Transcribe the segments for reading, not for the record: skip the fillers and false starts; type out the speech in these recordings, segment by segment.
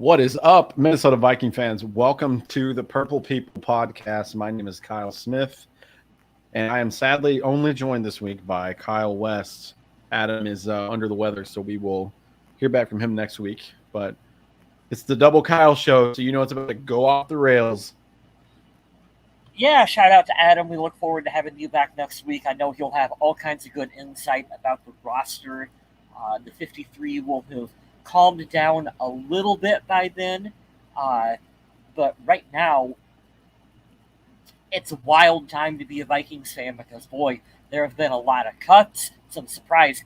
What is up, Minnesota Viking fans? Welcome to the Purple People podcast. My name is Kyle Smith, and I am sadly only joined this week by Kyle West. Adam is under the weather, so we will hear back from him next week. But it's the Double Kyle show, so you know it's about to go off the rails. Yeah, shout out to Adam. We look forward to having you back next week. I know he'll have all kinds of good insight about the roster. The 53 will have calmed down a little bit by then. But right now, it's a wild time to be a Vikings fan because, boy, there have been a lot of cuts, some surprise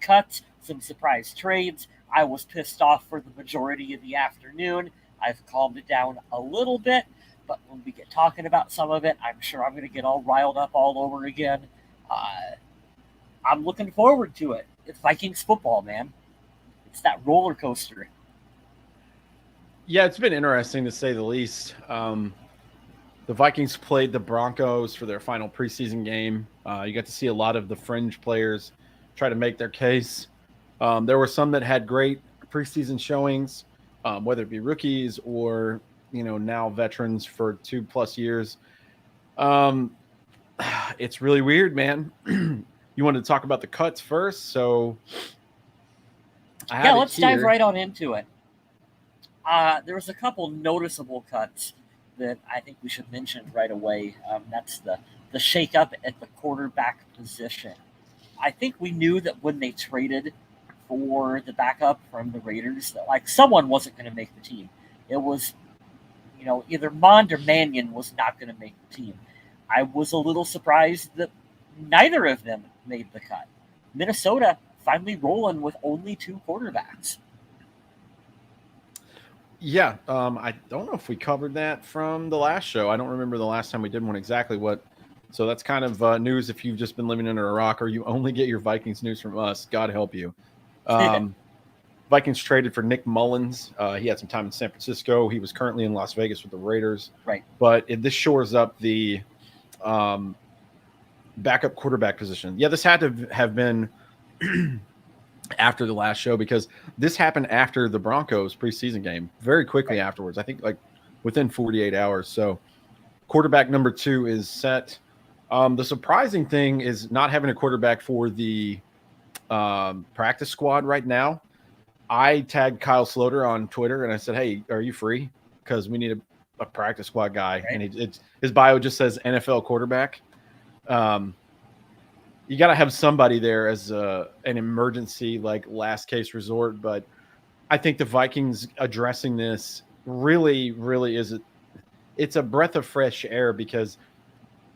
trades. I was pissed off for the majority of the afternoon. I've calmed it down a little bit. But when we get talking about some of it, I'm sure I'm going to get all riled up all over again. I'm looking forward to it. It's Vikings football, man. It's that roller coaster. Yeah, it's been interesting to say the least. The Vikings played the Broncos for their final preseason game. You got to see a lot of the fringe players try to make their case. There were some that had great preseason showings, whether it be rookies or now veterans for 2+ years. It's really weird, man. You wanted to talk about the cuts first, so let's dive right on into it. There was a couple noticeable cuts that I think we should mention right away. That's the shakeup at the quarterback position. I think we knew that when they traded for the backup from the Raiders, that someone wasn't going to make the team. It was either Mond or Mannion was not going to make the team. I was a little surprised that neither of them made the cut. Minnesota finally rolling with only 2 quarterbacks. Yeah, I don't know if we covered that from the last show. I don't remember the last time we did one exactly what. So that's kind of news if you've just been living under a rock or you only get your Vikings news from us. God help you. Vikings traded for Nick Mullins. He had some time in San Francisco. He was currently in Las Vegas with the Raiders. Right. But this shores up the backup quarterback position. Yeah, this had to have been after the last show because this happened after the Broncos preseason game, very quickly afterwards. I think within 48 hours. So quarterback number 2 is set. The surprising thing is not having a quarterback for the practice squad right now. I tagged Kyle Sloter on Twitter and I said, "Hey, are you free? Because we need a practice squad guy." Right. And his bio just says NFL quarterback. You got to have somebody there as an emergency, last case resort. But I think the Vikings addressing this really, really it's a breath of fresh air because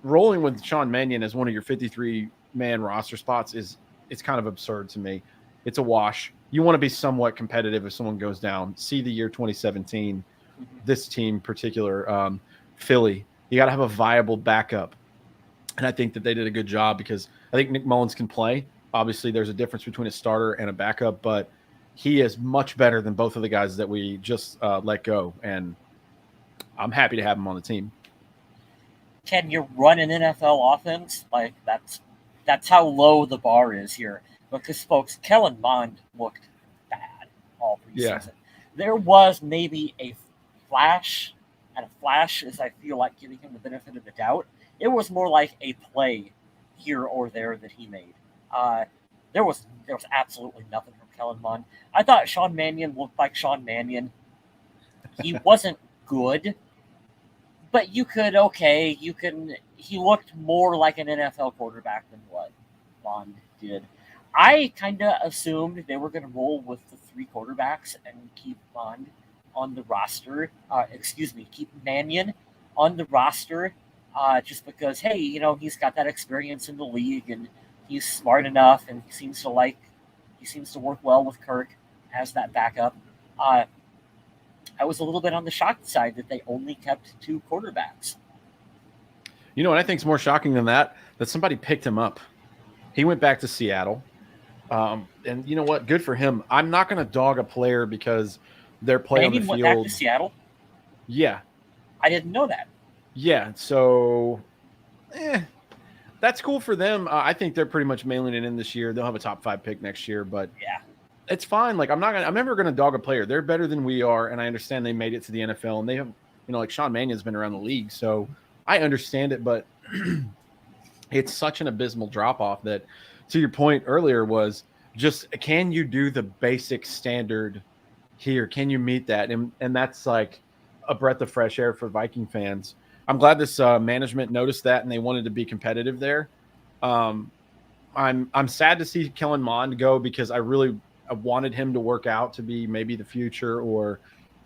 rolling with Sean Mannion as one of your 53-man roster spots it's kind of absurd to me. It's a wash. You want to be somewhat competitive if someone goes down. See the year 2017, this team particular, Philly. You got to have a viable backup. And I think that they did a good job because I think Nick Mullins can play. Obviously, there's a difference between a starter and a backup, but he is much better than both of the guys that we just let go. And I'm happy to have him on the team. Can you run an NFL offense? That's how low the bar is here. Because, folks, Kellen Mond looked bad all preseason. Yeah. There was maybe a flash, and a flash is, I feel like, giving him the benefit of the doubt. It was more like a play here or there that he made. There was absolutely nothing from Kellen Mond. I thought Sean Mannion looked like Sean Mannion. He wasn't good, but he looked more like an NFL quarterback than what Mond did. I kind of assumed they were going to roll with the 3 quarterbacks and keep Mond on the roster. Keep Mannion on the roster just because, hey, he's got that experience in the league and he's smart enough and he seems to work well with Kirk as that backup. I was a little bit on the shocked side that they only kept 2 quarterbacks. You know what I think is more shocking than that? That somebody picked him up. He went back to Seattle. And you know what? Good for him. I'm not going to dog a player because they're playing on the field. Went back to Seattle? Yeah. I didn't know that. Yeah. So, that's cool for them. I think they're pretty much mailing it in this year. They'll have a top 5 pick next year, but yeah, it's fine. Like I'm never gonna dog a player. They're better than we are, and I understand they made it to the NFL, and they have, like Sean Mannion's been around the league, so I understand it. But it's such an abysmal drop off that, to your point earlier, was just can you do the basic standard here? Can you meet that? And that's like a breath of fresh air for Viking fans. I'm glad this management noticed that and they wanted to be competitive there. I'm sad to see Kellen Mond go because I wanted him to work out to be maybe the future or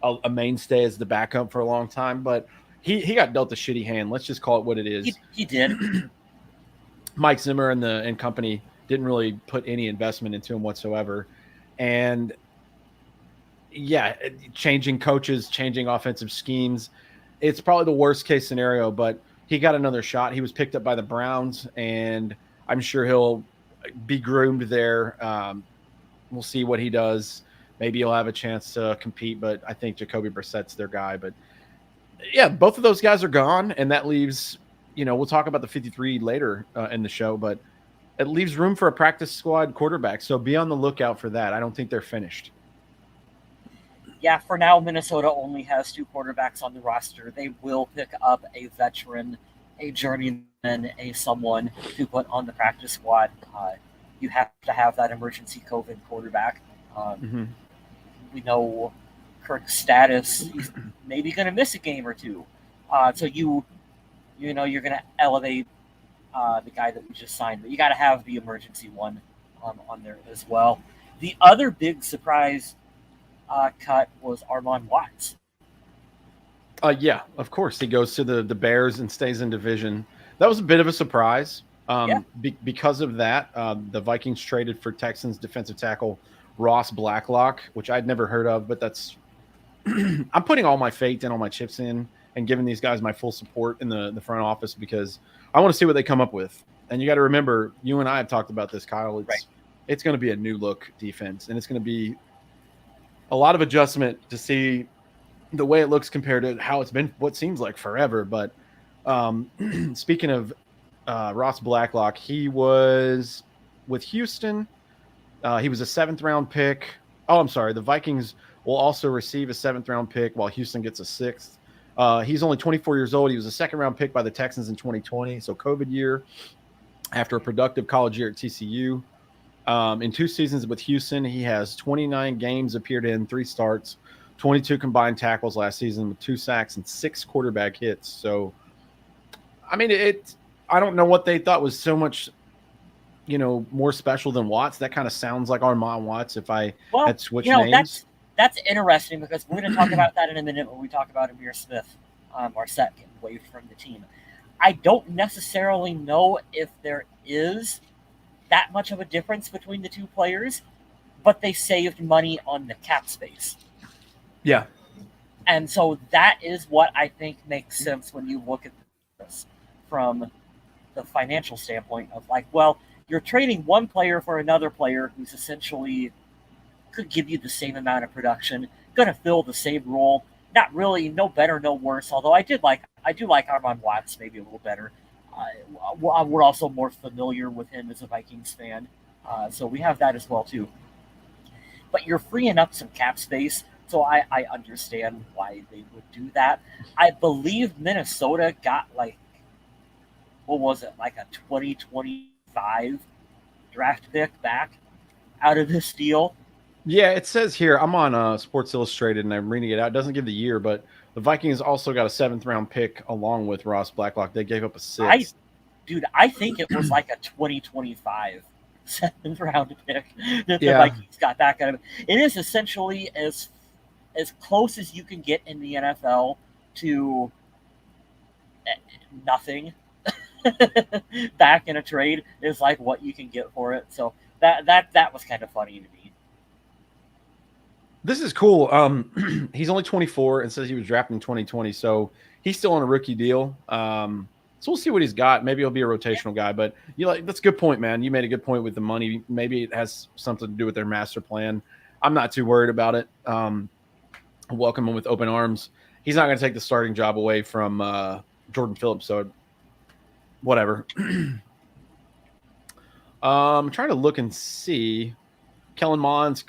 a mainstay as the backup for a long time, but he got dealt a shitty hand. Let's just call it what it is. He did. Mike Zimmer and company didn't really put any investment into him whatsoever. And yeah, changing coaches, changing offensive schemes, it's probably the worst case scenario, but he got another shot. He was picked up by the Browns, and I'm sure he'll be groomed there. We'll see what he does. Maybe he'll have a chance to compete, but I think Jacoby Brissett's their guy. But yeah, both of those guys are gone, and that leaves, we'll talk about the 53 later in the show, but it leaves room for a practice squad quarterback. So be on the lookout for that. I don't think they're finished. Yeah, for now, Minnesota only has 2 quarterbacks on the roster. They will pick up a veteran, a journeyman, someone to put on the practice squad. You have to have that emergency COVID quarterback. We know Kirk's status. He's maybe going to miss a game or two. So you're going to elevate the guy that we just signed, but you got to have the emergency one on there as well. The other big surprise cut was Armon Watts. Yeah, of course. He goes to the Bears and stays in division. That was a bit of a surprise. Because of that, the Vikings traded for Texans defensive tackle Ross Blacklock, which I'd never heard of, but that's I'm putting all my faith and all my chips in and giving these guys my full support in the front office because I want to see what they come up with. And you got to remember, you and I have talked about this, Kyle. It's going to be a new look defense, and it's going to be a lot of adjustment to see the way it looks compared to how it's been, what seems like forever. But speaking of Ross Blacklock, he was with Houston. He was a 7th-round pick. Oh, I'm sorry. The Vikings will also receive a 7th-round pick while Houston gets a 6th. He's only 24 years old. He was a 2nd-round pick by the Texans in 2020, so COVID year, after a productive college year at TCU. In 2 seasons with Houston, he has 29 games appeared in, 3 starts, 22 combined tackles last season with 2 sacks and 6 quarterback hits. So, I mean, I don't know what they thought was so much, more special than Watts. That kind of sounds like Armon Watts if I had switched names. That's interesting because we're going to talk about that in a minute when we talk about Amir Smith, Marset getting waived from the team. I don't necessarily know if there is that much of a difference between the 2 players, but they saved money on the cap space. Yeah. And so that is what I think makes sense when you look at this from the financial standpoint of you're trading one player for another player who's essentially could give you the same amount of production, going to fill the same role. Not really, no better, no worse. Although I do like Armon Watts maybe a little better. We're also more familiar with him as a Vikings fan, so we have that as well too. But you're freeing up some cap space, so I understand why they would do that. I believe Minnesota got a 2025 draft pick back out of this deal. Yeah, it says here, I'm on Sports Illustrated and I'm reading it out. It doesn't give the year, but the Vikings also got a 7th-round pick along with Ross Blacklock. They gave up a 6th. I think it was like a 2025 7th-round pick that the Vikings got back out of it. It is essentially as close as you can get in the NFL to nothing back in a trade is like what you can get for it. So that was kind of funny to me. This is cool. He's only 24 and says he was drafted in 2020, so he's still on a rookie deal. So we'll see what he's got. Maybe he'll be a rotational guy, but that's a good point, man. You made a good point with the money. Maybe it has something to do with their master plan. I'm not too worried about it. Welcome him with open arms. He's not going to take the starting job away from Jordan Phillips, so whatever. I'm trying to look and see. Kellen Mond,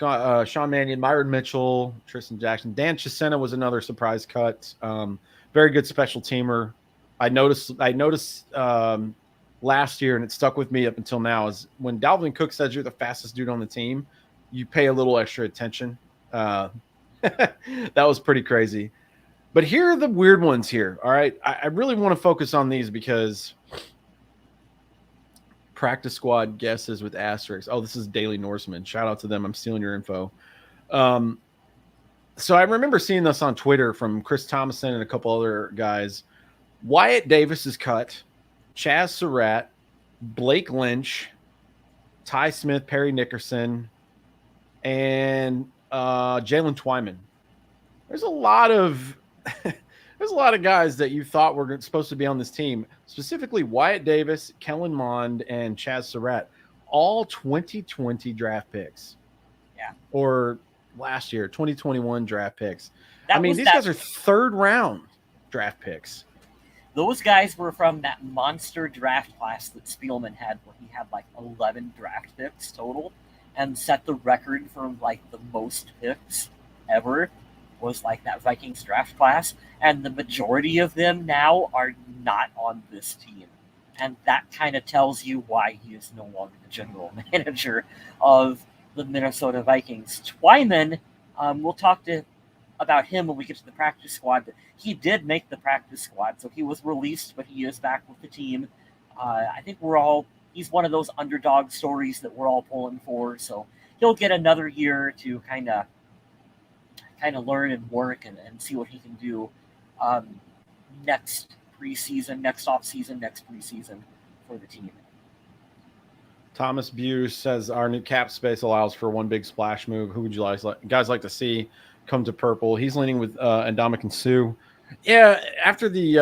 Sean Mannion, Myron Mitchell, Tristan Jackson. Dan Chisena was another surprise cut. Very good special teamer. I noticed last year, and it stuck with me up until now, is when Dalvin Cook says you're the fastest dude on the team, you pay a little extra attention. That was pretty crazy. But here are the weird ones here. All right. I really want to focus on these because practice squad guesses with asterisks. Oh, this is Daily Norseman. Shout out to them. I'm stealing your info. So I remember seeing this on Twitter from Chris Thomason and a couple other guys. Wyatt Davis is cut. Chaz Surratt, Blake Lynch, Ty Smith, Perry Nickerson, and Jalen Twyman. There's a lot of guys that you thought were supposed to be on this team, specifically Wyatt Davis, Kellen Mond, and Chaz Surratt, all 2020 draft picks. Yeah. Or last year, 2021 draft picks. These guys are third round draft picks. Those guys were from that monster draft class that Spielman had, where he had like 11 draft picks total and set the record for like the most picks ever. Was like that Vikings draft class, and the majority of them now are not on this team. And that kind of tells you why he is no longer the general manager of the Minnesota Vikings. Twyman, we'll talk about him when we get to the practice squad, but he did make the practice squad, so he was released, but he is back with the team. I think he's one of those underdog stories that we're all pulling for, so he'll get another year to kind of learn and work and see what he can do next preseason, next offseason, next preseason for the team. Thomas Buse says our new cap space allows for one big splash move. Who would you guys like to see come to purple? He's leaning with Ndamukong Suh. Yeah, after the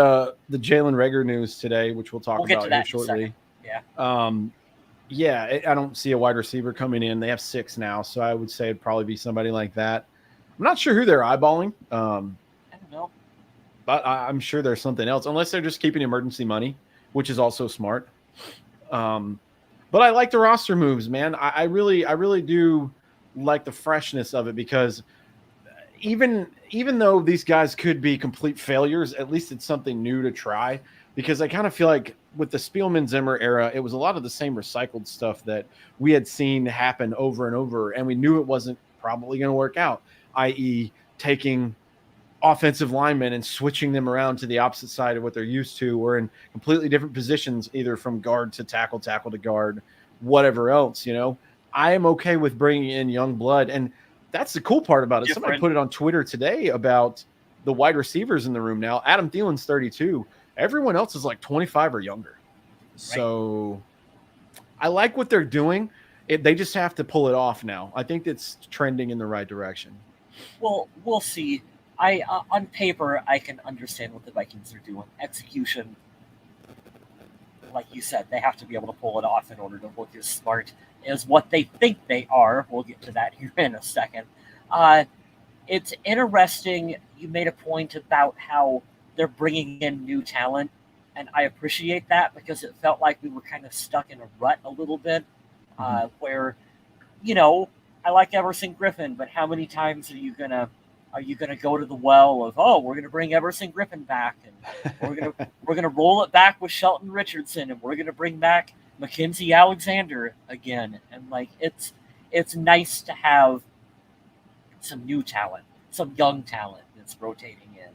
Jalen Reagor news today, which we'll talk about here shortly. Yeah. I don't see a wide receiver coming in. They have 6 now, so I would say it'd probably be somebody like that. I'm not sure who they're eyeballing. I don't know. But I'm sure there's something else, unless they're just keeping emergency money, which is also smart. But I like the roster moves, man. I really do like the freshness of it, because even though these guys could be complete failures, at least it's something new to try, because I kind of feel like with the Spielman Zimmer era, it was a lot of the same recycled stuff that we had seen happen over and over, and we knew it wasn't probably going to work out, i.e. taking offensive linemen and switching them around to the opposite side of what they're used to, or in completely different positions, either from guard to tackle to guard, whatever else, I am okay with bringing in young blood. And that's the cool part about it. Somebody put it on Twitter today about the wide receivers in the room now. Adam Thielen's 32. Everyone else is like 25 or younger. Right. So I like what they're doing. They just have to pull it off now. I think it's trending in the right direction. Well, we'll see. On paper, I can understand what the Vikings are doing. Execution, like you said, they have to be able to pull it off in order to look as smart as what they think they are. We'll get to that here in a second. It's interesting. You made a point about how they're bringing in new talent, and I appreciate that, because it felt like we were kind of stuck in a rut a little bit, where, I like Everson Griffin, but how many times are you gonna go to the well of, we're gonna bring Everson Griffin back, and we're gonna roll it back with Shelton Richardson, and we're gonna bring back Mackenzie Alexander again, and like it's nice to have some new talent, some young talent that's rotating in.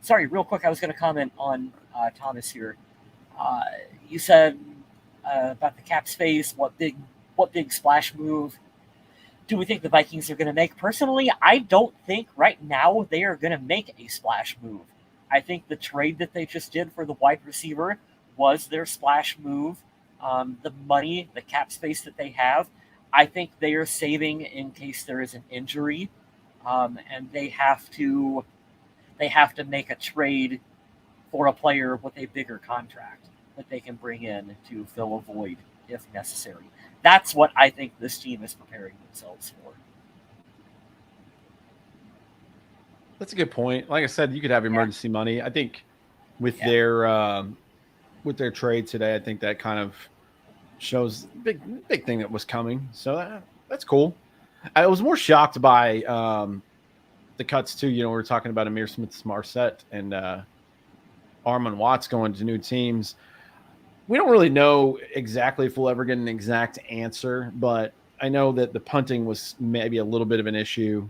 Sorry, real quick, I was going to comment on Thomas here. You said about the cap space, what big splash move do we think the Vikings are going to make? Personally, I don't think right now they are going to make a splash move. I think the trade that they just did for the wide receiver was their splash move. The money, the cap space that they have, I think they are saving in case there is an injury, and they have to make a trade for a player with a bigger contract that they can bring in to fill a void if necessary. That's what I think this team is preparing themselves for. That's a good point. Like I said, you could have emergency money. I think with Yeah. their trade today. I think that kind of shows big thing that was coming. So that's cool. I was more shocked by the cuts too. We were talking about Amir Smith-Marset and Armon Watts going to new teams. We don't really know exactly if we'll ever get an exact answer, but I know that the punting was maybe a little bit of an issue.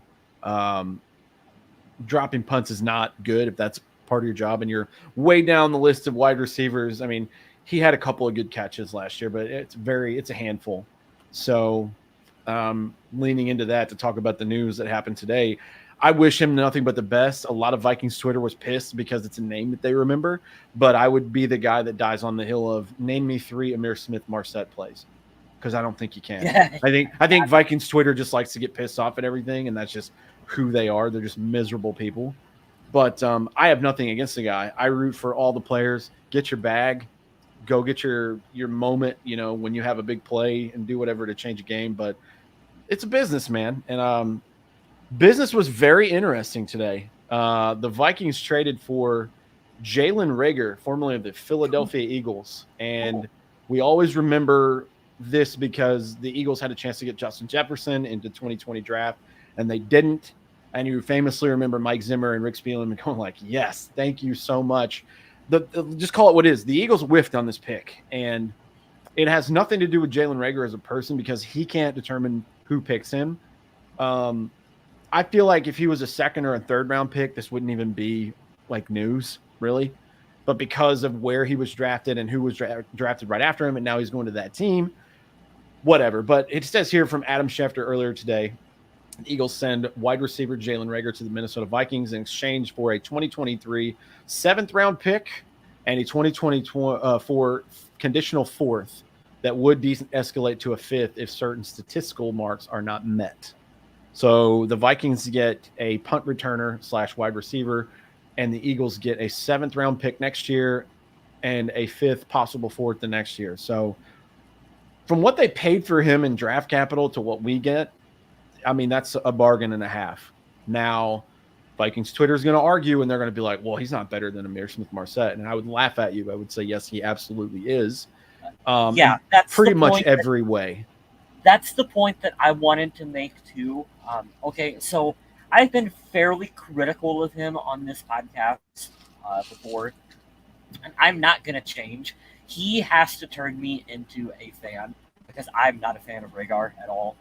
Dropping punts is not good if that's part of your job and you're way down the list of wide receivers. I mean, he had a couple of good catches last year, but it's a handful. So leaning into that to talk about the news that happened today, I wish him nothing but the best. A lot of Vikings Twitter was pissed because it's a name that they remember, but I would be the guy that dies on the hill of name me 3 Amir Smith-Marset plays, because I don't think you can. Yeah. I think Vikings Twitter just likes to get pissed off at everything, and that's just who they are. They're just miserable people. But I have nothing against the guy. I root for all the players. Get your bag, go get your moment. When you have a big play and do whatever to change a game. But it's a business, man, and business was very interesting today. The Vikings traded for Jalen Reagor, formerly of the Philadelphia Eagles. And we always remember this because the Eagles had a chance to get Justin Jefferson into 2020 draft, and they didn't. And you famously remember Mike Zimmer and Rick Spielman going like, yes, thank you so much. Just call it what it is. The Eagles whiffed on this pick, and it has nothing to do with Jalen Reagor as a person because he can't determine who picks him. I feel like if he was a second or a third round pick, this wouldn't even be like news, really. But because of where he was drafted and who was drafted right after him, and now he's going to that team, whatever. But it says here from Adam Schefter earlier today, the Eagles send wide receiver Jalen Reagor to the Minnesota Vikings in exchange for a 2023 7th-round pick and a 2024 conditional 4th that would escalate to a 5th if certain statistical marks are not met. So the Vikings get a punt returner / wide receiver, and the Eagles get a 7th-round pick next year and a 5th, possible 4th the next year. So from what they paid for him in draft capital to what we get, I mean, that's a bargain and a half. Now, Vikings Twitter is going to argue, and they're going to be like, well, he's not better than Amir Smith-Marset. And I would laugh at you. I would say, yes, he absolutely is. That's pretty much every way. That's the point that I wanted to make, too. Okay, so I've been fairly critical of him on this podcast before, and I'm not going to change. He has to turn me into a fan because I'm not a fan of Reagor at all.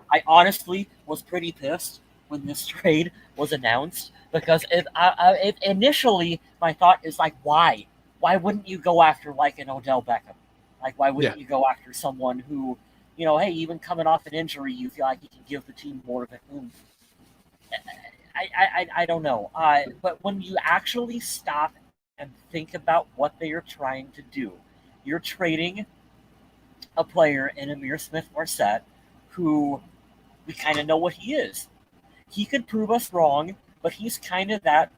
I honestly was pretty pissed when this trade was announced because if initially my thought is like, why? Why wouldn't you go after like an Odell Beckham? Like, why wouldn't you go after someone who, hey, even coming off an injury, you feel like you can give the team more of an oomph? I don't know. But when you actually stop and think about what they are trying to do, you're trading a player in Amir Smith-Marset who we kind of know what he is. He could prove us wrong, but he's kind of that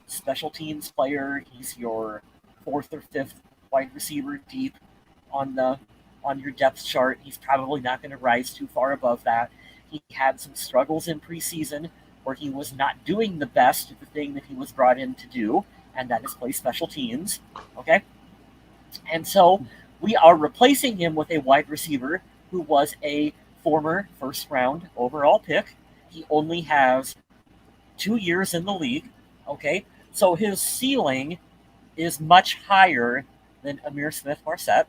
special teams player. He's your 4th or 5th wide receiver deep on your depth chart. He's probably not going to rise too far above that. He had some struggles in preseason where he was not doing the best of the thing that he was brought in to do, and that is play special teams. Okay? And so we are replacing him with a wide receiver who was a former 1st-round overall pick. He only has 2 years in the league. Okay? So his ceiling is much higher than Amir Smith-Marset,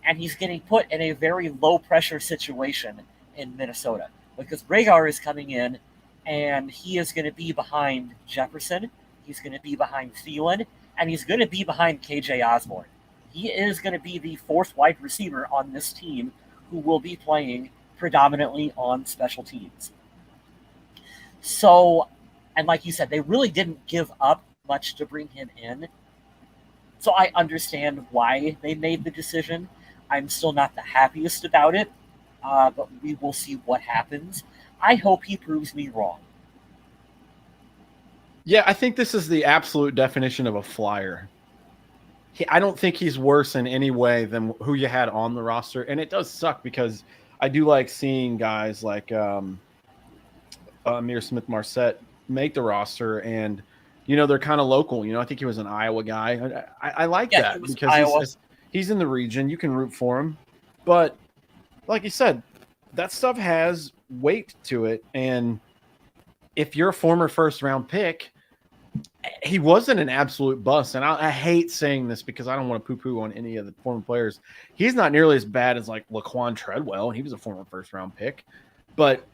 and he's getting put in a very low-pressure situation in Minnesota because Reagor is coming in, and he is going to be behind Jefferson, he's going to be behind Thielen, and he's going to be behind KJ Osborne. He is going to be the 4th wide receiver on this team who will be playing predominantly on special teams. So, and like you said, they really didn't give up much to bring him in. So I understand why they made the decision. I'm still not the happiest about it, but we will see what happens. I hope he proves me wrong. Yeah, I think this is the absolute definition of a flyer. I don't think he's worse in any way than who you had on the roster. And it does suck because I do like seeing guys like Amir Smith-Marset make the roster. And they're kind of local. I think he was an Iowa guy. I like Yeah, that it was because Iowa. he's in the region. You can root for him. But like you said, that stuff has weight to it. And if you're a former first round pick, he wasn't an absolute bust. And I hate saying this because I don't want to poo poo on any of the former players. He's not nearly as bad as like Laquan Treadwell. He was a former first round pick. But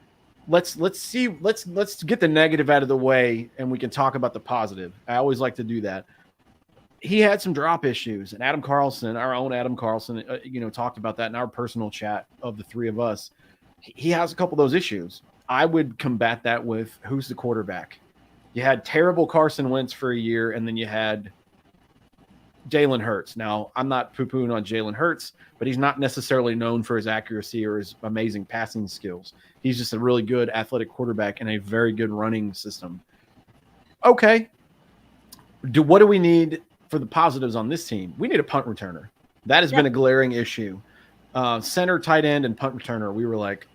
let's get the negative out of the way and we can talk about the positive. I always like to do that. He had some drop issues, and Adam Carlson, our own Adam Carlson, talked about that in our personal chat of the three of us. He has a couple of those issues. I would combat that with who's the quarterback. You had terrible Carson Wentz for a year, and then you had Jalen Hurts. Now, I'm not poo-pooing on Jalen Hurts, but he's not necessarily known for his accuracy or his amazing passing skills. He's just a really good athletic quarterback and a very good running system. Okay. What do we need for the positives on this team? We need a punt returner. That has been a glaring issue. Center, tight end, and punt returner, we were like,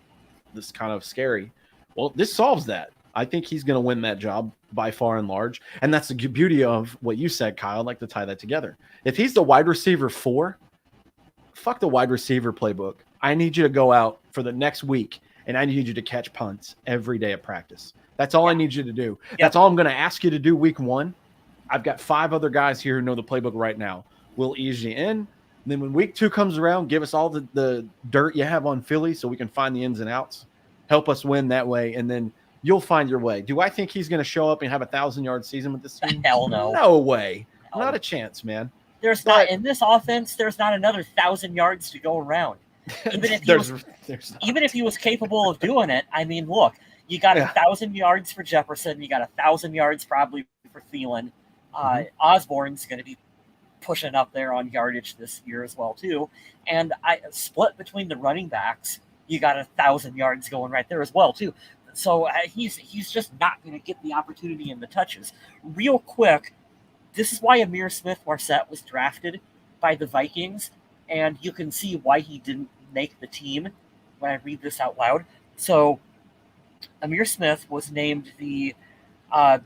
this is kind of scary. Well, this solves that. I think he's going to win that job by far and large. And that's the beauty of what you said, Kyle. I'd like to tie that together. If he's the wide receiver 4, fuck the wide receiver playbook. I need you to go out for the next week, and I need you to catch punts every day at practice. That's all I need you to do. That's all I'm going to ask you to do week 1. I've got 5 other guys here who know the playbook right now. We'll ease you in. And then when week 2 comes around, give us all the dirt you have on Philly so we can find the ins and outs. Help us win that way, and then you'll find your way. Do I think he's going to show up and have a 1,000-yard season with this team? Hell no. No way. No. Not a chance, man. There's not in this offense. There's not another 1,000 yards to go around. Even if he was capable of doing it, I mean, look, you got 1,000 yards for Jefferson. You got 1,000 yards probably for Thielen. Osborne's going to be pushing up there on yardage this year as well too. And I split between the running backs. You got 1,000 yards going right there as well too. So he's just not going to get the opportunity and the touches. Real quick, this is why Ihmir Smith-Marsette was drafted by the Vikings, and you can see why he didn't make the team when I read this out loud. So Ihmir Smith was named the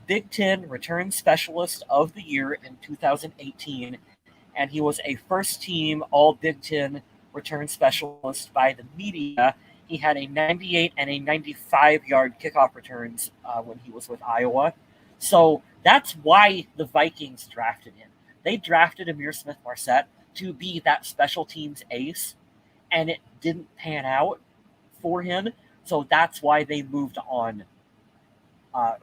Big Ten Return Specialist of the Year in 2018, and he was a first-team All-Big Ten Return Specialist by the media. He had a 98 and a 95-yard kickoff returns when he was with Iowa. So that's why the Vikings drafted him. They drafted Ihmir Smith-Marsette to be that special teams ace, and it didn't pan out for him. So that's why they moved on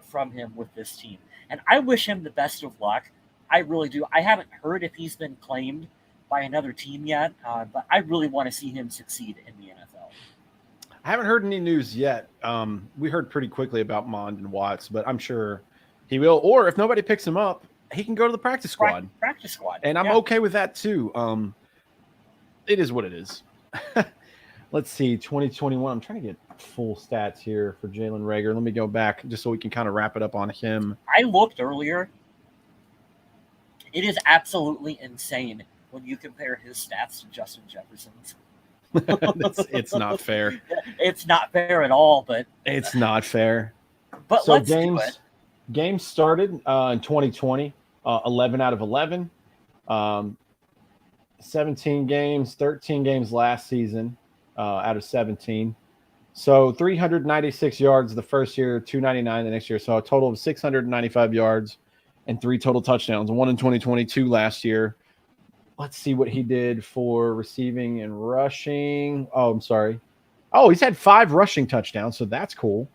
from him with this team. And I wish him the best of luck. I really do. I haven't heard if he's been claimed by another team yet, but I really want to see him succeed in the NFL. I haven't heard any news yet. We heard pretty quickly about Mond and Watts, but I'm sure he will. Or if nobody picks him up, he can go to the practice squad. Practice squad. And I'm okay with that too. It is what it is. Let's see, 2021. I'm trying to get full stats here for Jalen Reagor. Let me go back just so we can kind of wrap it up on him. I looked earlier. It is absolutely insane when you compare his stats to Justin Jefferson's. It's not fair. It's not fair at all, but it's not fair. But so let's do it. Games started in 2020, 11 out of 11. 17 games, 13 games last season out of 17. So 396 yards the first year, 299 the next year. So a total of 695 yards and 3 total touchdowns. 1 in 2022 last year. Let's see what he did for receiving and rushing. Oh, I'm sorry. Oh, he's had 5 rushing touchdowns, so that's cool.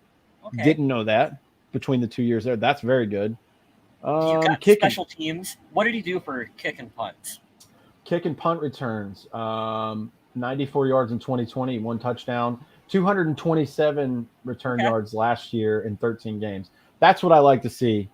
Okay. Didn't know that between the 2 years there. That's very good. You got special teams. What did he do for kick and punts? Kick and punt returns. 94 yards in 2020, 1 touchdown. 227 return yards last year in 13 games. That's what I like to see.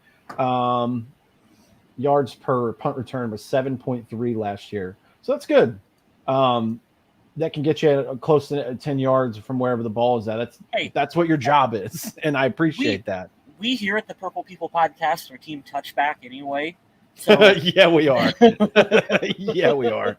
Yards per punt return was 7.3 last year. So that's good. That can get you close to 10 yards from wherever the ball is at. That's what your job is, and I appreciate that. We here at the Purple People Podcast are Team Touchback anyway. So yeah, we are. Yeah, we are.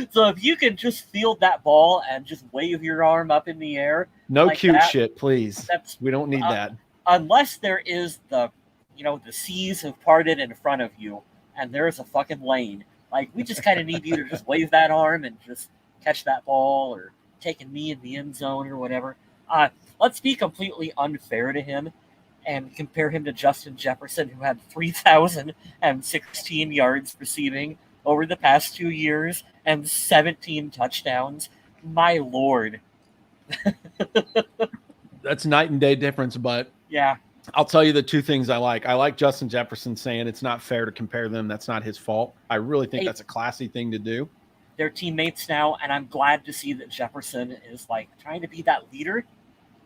So if you can just field that ball and just wave your arm up in the air. No like cute shit, please. We don't need that. Unless there is the the seas have parted in front of you, and there's a fucking lane. Like, we just kind of need you to just wave that arm and just catch that ball or take a knee in the end zone or whatever. Let's be completely unfair to him and compare him to Justin Jefferson, who had 3,016 yards receiving over the past 2 years and 17 touchdowns. My Lord. That's night and day difference, but yeah. I'll tell you the two things I like. I like Justin Jefferson saying it's not fair to compare them. That's not his fault. I really think that's a classy thing to do. They're teammates now, and I'm glad to see that Jefferson is like trying to be that leader.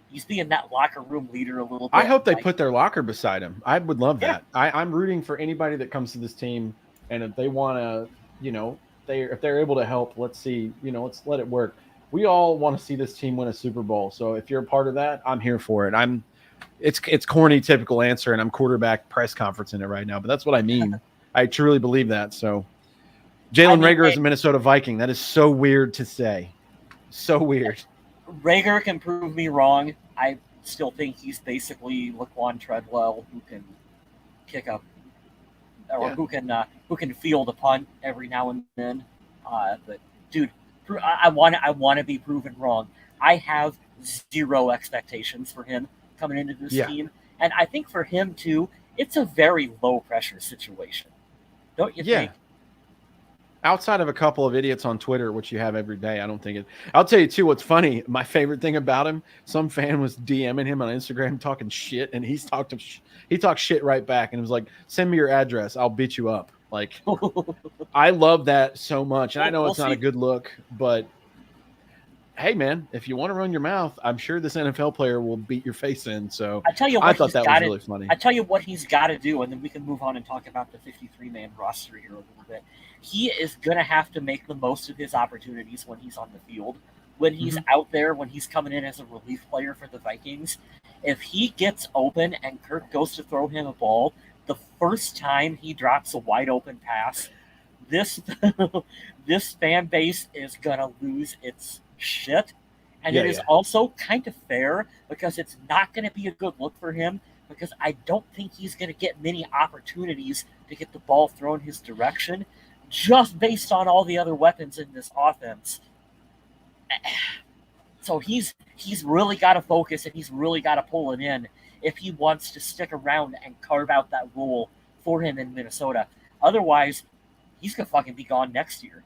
He's being that locker room leader a little bit. I hope they put their locker beside him. I would love that. I'm rooting for anybody that comes to this team, and if they want to, if they're able to help, let's see, let's let it work. We all want to see this team win a Super Bowl. So if you're a part of that, I'm here for it. It's corny, typical answer, and I'm quarterback press conference in it right now, but that's what I mean. I truly believe that. So Jalen Reagor is a Minnesota Viking. That is so weird to say. So weird. Reagor can prove me wrong. I still think he's basically Laquan Treadwell, who can kick up, or who can field a punt every now and then. But dude, I want to be proven wrong. I have zero expectations for him coming into this team, and I think for him too, it's a very low pressure situation. Don't you think? Outside of a couple of idiots on Twitter, which you have every day, I don't think it. I'll tell you too. What's funny? My favorite thing about him. Some fan was DMing him on Instagram talking shit, and he talked shit right back, and it was like, "Send me your address. I'll beat you up." Like, I love that so much, and I know it's not a good look, but hey, man, if you want to run your mouth, I'm sure this NFL player will beat your face in. So I tell you what, I thought that was really funny. I tell you what he's got to do, and then we can move on and talk about the 53-man roster here a little bit. He is going to have to make the most of his opportunities when he's on the field, when he's out there, when he's coming in as a relief player for the Vikings. If he gets open and Kirk goes to throw him a ball, the first time he drops a wide open pass, this fan base is going to lose its shit. And it is also kind of fair because it's not going to be a good look for him, because I don't think he's going to get many opportunities to get the ball thrown his direction, just based on all the other weapons in this offense. So he's really got to focus, and he's really got to pull it in if he wants to stick around and carve out that role for him in Minnesota. Otherwise, he's going to fucking be gone next year.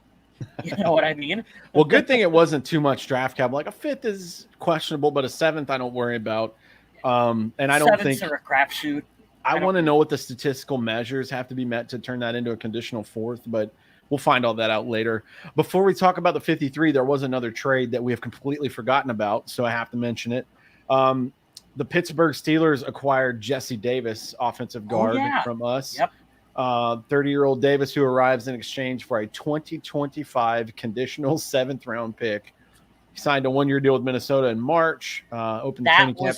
You know what I mean? Well, good thing it wasn't too much draft cap. Like a fifth is questionable, but a seventh I don't worry about. And I don't think a crapshoot. I want to know what the statistical measures have to be met to turn that into a conditional fourth, but we'll find all that out later. Before we talk about the 53, there was another trade that we have completely forgotten about, so I have to mention it. The Pittsburgh Steelers acquired Jesse Davis, offensive guard from us. Yep. 30-year-old Davis, who arrives in exchange for a 2025 conditional seventh-round pick. He signed a one-year deal with Minnesota in March. Opened the training camp.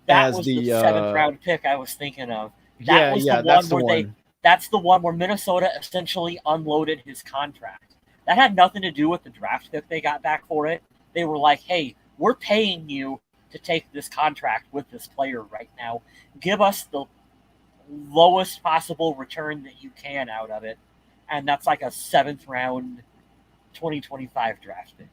That was the seventh-round pick I was thinking of. That's the one where Minnesota essentially unloaded his contract. That had nothing to do with the draft pick they got back for it. They were like, hey, we're paying you to take this contract with this player right now. Give us the lowest possible return that you can out of it. And that's like a seventh-round 2025 draft pick.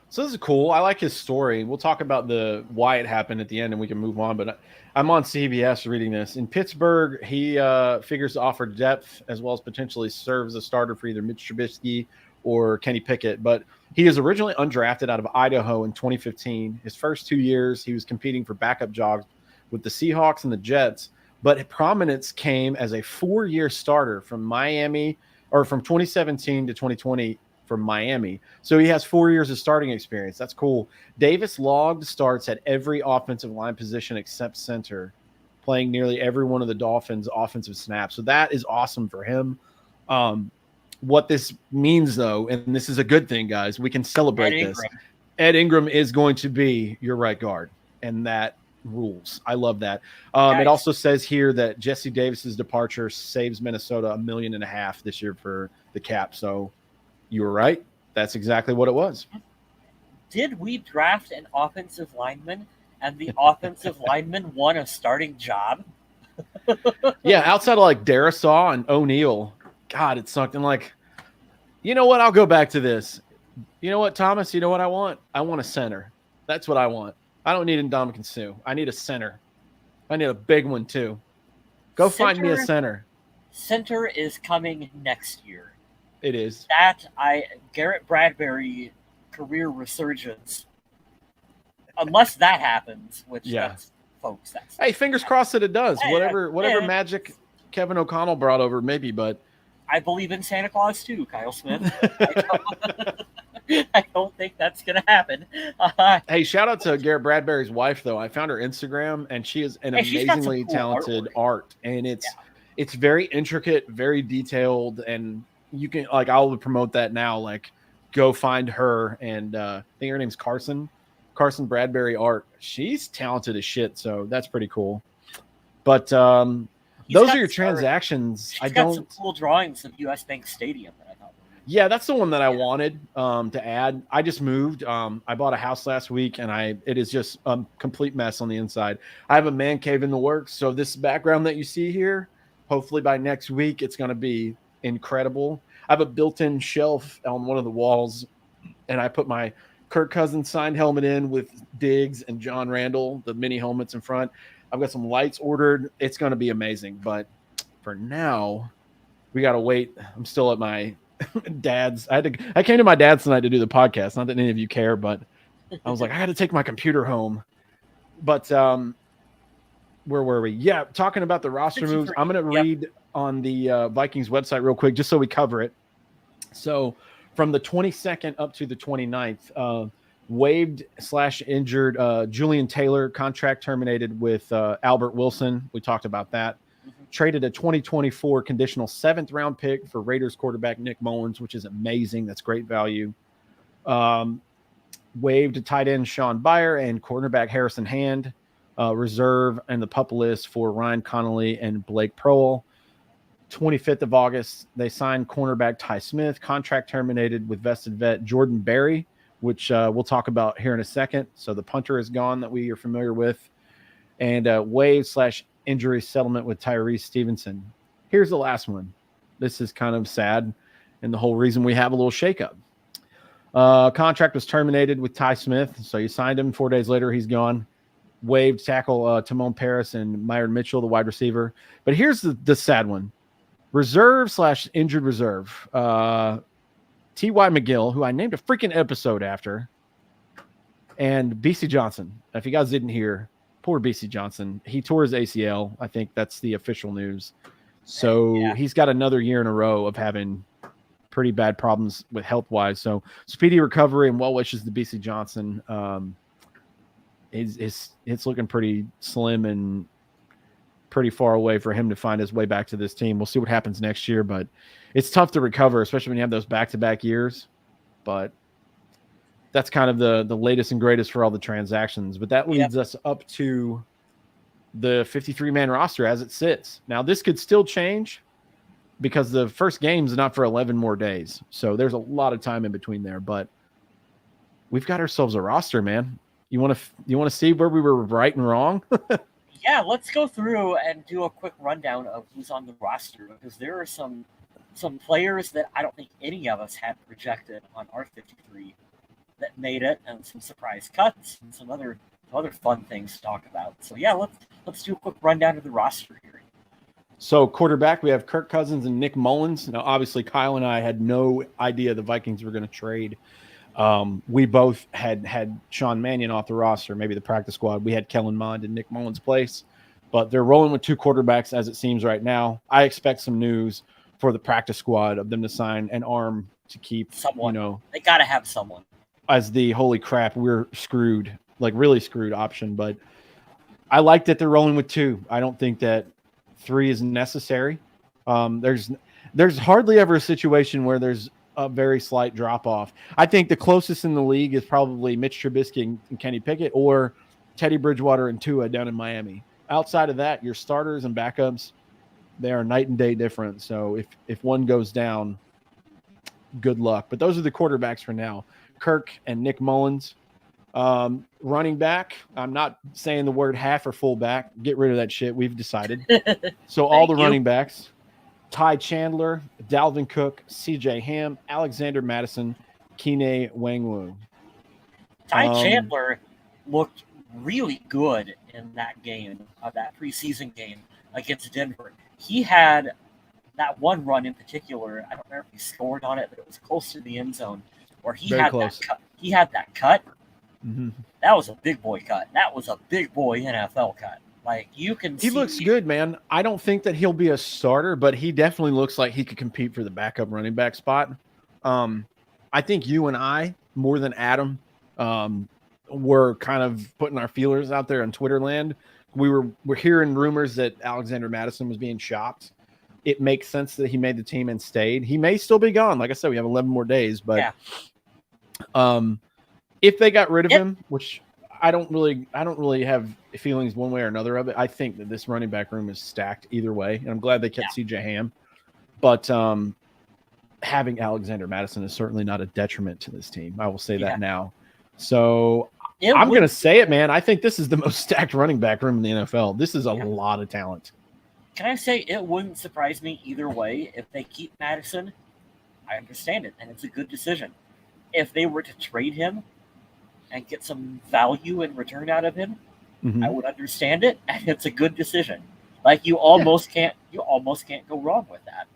So this is cool. I like his story. We'll talk about why it happened at the end, and we can move on. But I'm on CBS reading this. In Pittsburgh, he figures to offer depth as well as potentially serve as a starter for either Mitch Trubisky or Kenny Pickett. But he is originally undrafted out of Idaho in 2015. His first 2 years, he was competing for backup jobs with the Seahawks and the Jets. But prominence came as a 4-year starter from Miami, or from 2017 to 2020 from Miami. So he has 4 years of starting experience. That's cool. Davis logged starts at every offensive line position except center, playing nearly every one of the Dolphins' offensive snaps. So that is awesome for him. What this means, though, and this is a good thing, guys, we can celebrate this. Ed Ingram is going to be your right guard, and that rules. I love that. It also says here that Jesse Davis's departure saves Minnesota $1.5 million this year for the cap. So you were right. That's exactly what it was. Did we draft an offensive lineman and the offensive lineman won a starting job. Yeah, outside of like Darisaw and O'Neal, God, it sucked. And like, you know what? I'll go back to this. You know what, Thomas? You know what I want? I want a center. That's what I want. I don't need Ndamukong Suh. I need a center. I need a big one too. Go find me a center. Center is coming next year. It is. Garrett Bradbury career resurgence. Unless that happens, which that's folks. Hey, fingers crossed that it does. Whatever magic Kevin O'Connell brought over, maybe, but I believe in Santa Claus too, Kyle Smith. I don't think that's going to happen. Hey, shout out to Garrett Bradbury's wife, though. I found her Instagram, and she is an amazingly cool talented art. And it's very intricate, very detailed, and you can, like, I'll promote that now. Like, go find her, and I think her name's Carson Bradbury Art. She's talented as shit, so that's pretty cool. But those are your transactions. She's got some cool drawings of U.S. Bank Stadium that I thought. Yeah, that's the one that I wanted to add. I just moved. I bought a house last week, and it is just a complete mess on the inside. I have a man cave in the works, so this background that you see here, hopefully by next week, it's going to be incredible. I have a built-in shelf on one of the walls, and I put my Kirk Cousins signed helmet in with Diggs and John Randall, the mini helmets in front. I've got some lights ordered. It's going to be amazing, but for now, we got to wait. I'm still at my dad's. I came to my dad's tonight to do the podcast. Not that any of you care, but I was like, I got to take my computer home. But where were we? Yeah, talking about the roster moves. I'm going to read on the Vikings website real quick, just so we cover it. So from the 22nd up to the 29th, waived/injured Julian Taylor, contract terminated with Albert Wilson. We talked about that. Traded a 2024 conditional 7th-round pick for Raiders quarterback Nick Mullins, which is amazing. That's great value. Waived a tight end Sean Byer and cornerback Harrison Hand. Reserve and the pup list for Ryan Connolly and Blake Proehl. 25th of August, they signed cornerback Ty Smith. Contract terminated with vested vet Jordan Berry, which we'll talk about here in a second. So the punter is gone that we are familiar with. And waive/injury settlement with Tyrese Stevenson. Here's the last one. This is kind of sad, and the whole reason we have a little shakeup. Contract was terminated with Ty Smith, so you signed him. 4 days later, he's gone. Waived tackle Timon Paris and Myron Mitchell, the wide receiver. But here's the sad one. Reserve/injured reserve. T.Y. McGill, who I named a freaking episode after, and BC Johnson. If you guys didn't hear, poor BC Johnson. He tore his ACL. I think that's the official news. So he's got another year in a row of having pretty bad problems with health-wise. So speedy recovery and well wishes to BC Johnson. It's looking pretty slim and pretty far away for him to find his way back to this team. We'll see what happens next year, but it's tough to recover, especially when you have those back-to-back years. But that's kind of the latest and greatest for all the transactions. But that leads us up to the 53-man roster as it sits. Now, this could still change because the first game is not for 11 more days. So there's a lot of time in between there. But we've got ourselves a roster, man. You want to see where we were right and wrong? Yeah, let's go through and do a quick rundown of who's on the roster, because there are some players that I don't think any of us had projected on our 53 that made it, and some surprise cuts and some other fun things to talk about. So yeah, let's do a quick rundown of the roster here. So quarterback, we have Kirk Cousins and Nick Mullins. Now, obviously, Kyle and I had no idea the Vikings were going to trade. We both had Sean Mannion off the roster, maybe the practice squad. We had Kellen Mond in Nick Mullins' place, but they're rolling with 2 quarterbacks as it seems right now. I expect some news for the practice squad of them to sign an arm to keep someone. They got to have someone as the holy crap, we're screwed, like really screwed option. But I like that they're rolling with 2. I don't think that 3 is necessary. There's hardly ever a situation where there's a very slight drop off. I think the closest in the league is probably Mitch Trubisky and Kenny Pickett, or Teddy Bridgewater and Tua down in Miami. Outside of that, your starters and backups, they are night and day different. So if one goes down, good luck. But those are the quarterbacks for now. Kirk and Nick Mullins. Running back, I'm not saying the word half or full back. Get rid of that shit. We've decided. So all the running backs, Ty Chandler, Dalvin Cook, CJ Ham, Alexander Madison, Kene Wangwu. Ty Chandler looked really good in that game, that preseason game against Denver. He had that one run in particular. I don't remember if he scored on it, but it was close to the end zone where he had that cut. He had that cut. Mm-hmm. That was a big boy cut. That was a big boy NFL cut. Like, you can see. He looks good, man. I don't think that he'll be a starter, but he definitely looks like he could compete for the backup running back spot. I think you and I, more than Adam, were kind of putting our feelers out there on Twitter land. We're hearing rumors that Alexander Madison was being shopped. It makes sense that he made the team and stayed. He may still be gone. Like I said, we have 11 more days, but if they got rid of him, which I don't really have feelings one way or another of it. I think that this running back room is stacked either way, and I'm glad they kept CJ Ham. But having Alexander Madison is certainly not a detriment to this team. I will say that now. So I'm going to say it, man. I think this is the most stacked running back room in the NFL. This is a lot of talent. Can I say it wouldn't surprise me either way if they keep Madison? I understand it, and it's a good decision. If they were to trade him and get some value in return out of him, I would understand it, and it's a good decision. Like, you almost can't go wrong with that.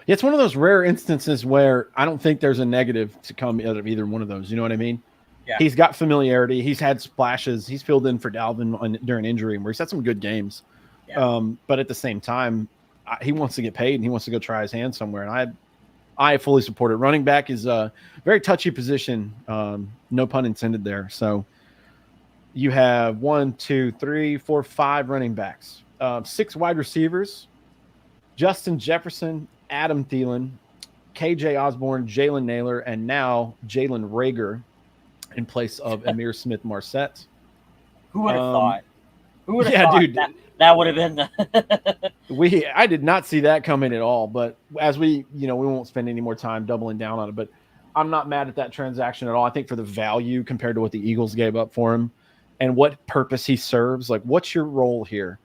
It's one of those rare instances where I don't think there's a negative to come out of either one of those. You know what I mean? Yeah. He's got familiarity. He's had splashes. He's filled in for Dalvin during injury, where he's had some good games. Yeah. But at the same time, he wants to get paid and he wants to go try his hand somewhere. And I fully support it. Running back is a very touchy position. No pun intended there. So you have 1, 2, 3, 4, 5 running backs, 6 wide receivers, Justin Jefferson, Adam Thielen, KJ Osborne, Jalen Naylor, and now Jalen Reagor in place of Amir Smith-Marset. Who would have thought? Who would have thought dude, that would have been the I did not see that coming at all. But as we won't spend any more time doubling down on it. But I'm not mad at that transaction at all. I think for the value compared to what the Eagles gave up for him and what purpose he serves, like, what's your role here?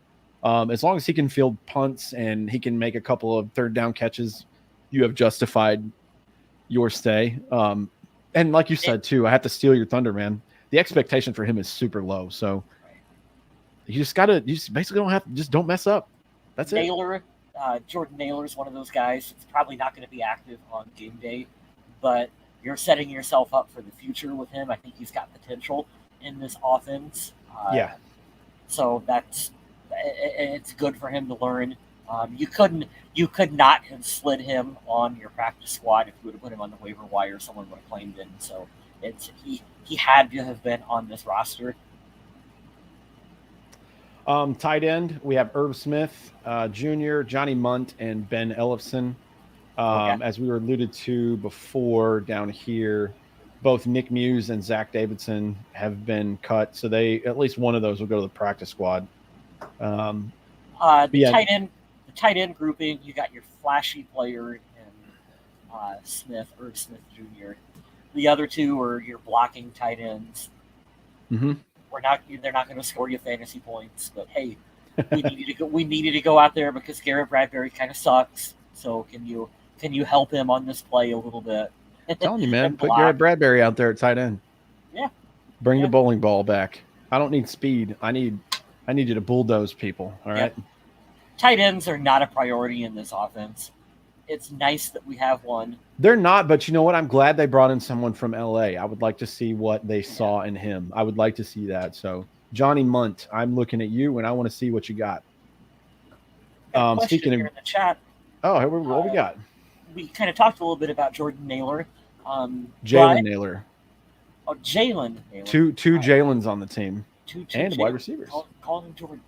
As long as he can field punts and he can make a couple of third down catches, you have justified your stay. And like you said too, I have to steal your thunder, man. The expectation for him is super low. So you just basically don't mess up. That's it. Jordan Naylor is one of those guys. It's probably not going to be active on game day, but you're setting yourself up for the future with him. I think he's got potential in this offense. So it's good for him to learn. You could not have slid him on your practice squad if you would have put him on the waiver wire. Someone would have claimed him. So he had to have been on this roster. Tight end, we have Irv Smith Jr., Johnny Munt, and Ben Ellefson. As we were alluded to before down here, both Nick Muse and Zach Davidson have been cut. So at least one of those will go to the practice squad. The tight end grouping, you got your flashy player in Irv Smith Jr. The other two are your blocking tight ends. Mm-hmm. They're not going to score you fantasy points, but hey, we needed to go out there because Garrett Bradbury kind of sucks. So can you help him on this play a little bit? I'm telling you, man, put Garrett Bradbury out there at tight end. Yeah. Bring the bowling ball back. I don't need speed. I need you to bulldoze people. All right. Tight ends are not a priority in this offense. It's nice that we have one. They're not, but you know what? I'm glad they brought in someone from LA. I would like to see what they saw in him. I would like to see that. So, Johnny Munt, I'm looking at you, and I want to see what you got. Speaking of in the chat. Oh, what we got? We kind of talked a little bit about Jordan Naylor. Jalen Naylor. Oh, Jalen Naylor. Two Jalen's on the team. Two and wide receivers. Call him Jordan.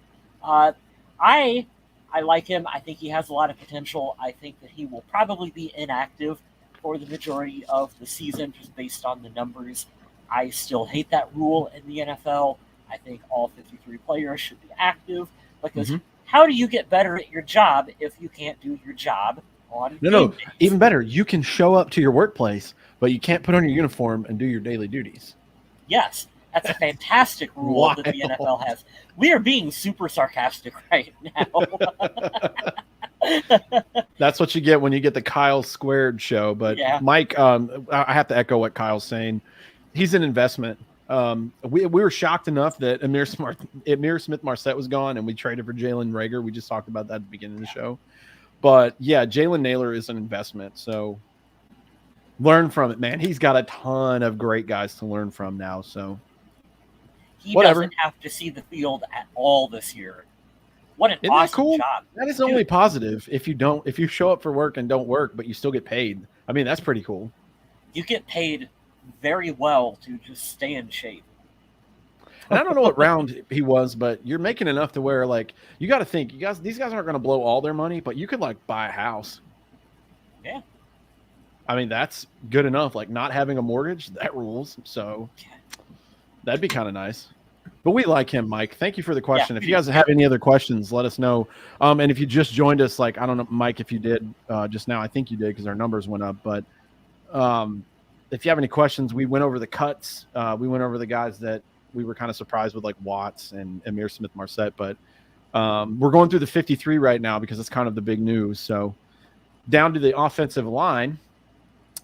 I like him. I think he has a lot of potential. I think that he will probably be inactive for the majority of the season just based on the numbers. I still hate that rule in the NFL. I think all 53 players should be active because how do you get better at your job if you can't do your job on game days? Even better, you can show up to your workplace, but you can't put on your uniform and do your daily duties. Yes, that's a fantastic rule that the Wild. NFL has. We are being super sarcastic right now. That's what you get when you get the Kyle Squared show. But Yeah. Mike, I have to echo what Kyle's saying. He's an investment. We were shocked enough that Amir Smith-Marset was gone, and we traded for Jalen Reagor. We just talked about that at the beginning of the show. But yeah, Jalen Naylor is an investment. So learn from it, man. He's got a ton of great guys to learn from now. So He whatever. doesn't have to see the field at all this year. What an Isn't that awesome cool? job. That is only positive if you show up for work and don't work, but you still get paid. I mean, that's pretty cool. You get paid very well to just stay in shape. And I don't know what round he was, but you're making enough to where, like, you got to think, these guys aren't going to blow all their money, but you could, like, buy a house. Yeah. I mean, that's good enough. Like, not having a mortgage, that rules. So that'd be kind of nice. But we like him, Mike. Thank you for the question. If you guys have any other questions, let us know. And if you just joined us, like, I don't know, Mike, if you did just now, I think you did because our numbers went up. But if you have any questions, we went over the cuts. We went over the guys that we were kind of surprised with, like Watts and Amir Smith-Marset. But we're going through the 53 right now because it's kind of the big news. So down to the offensive line,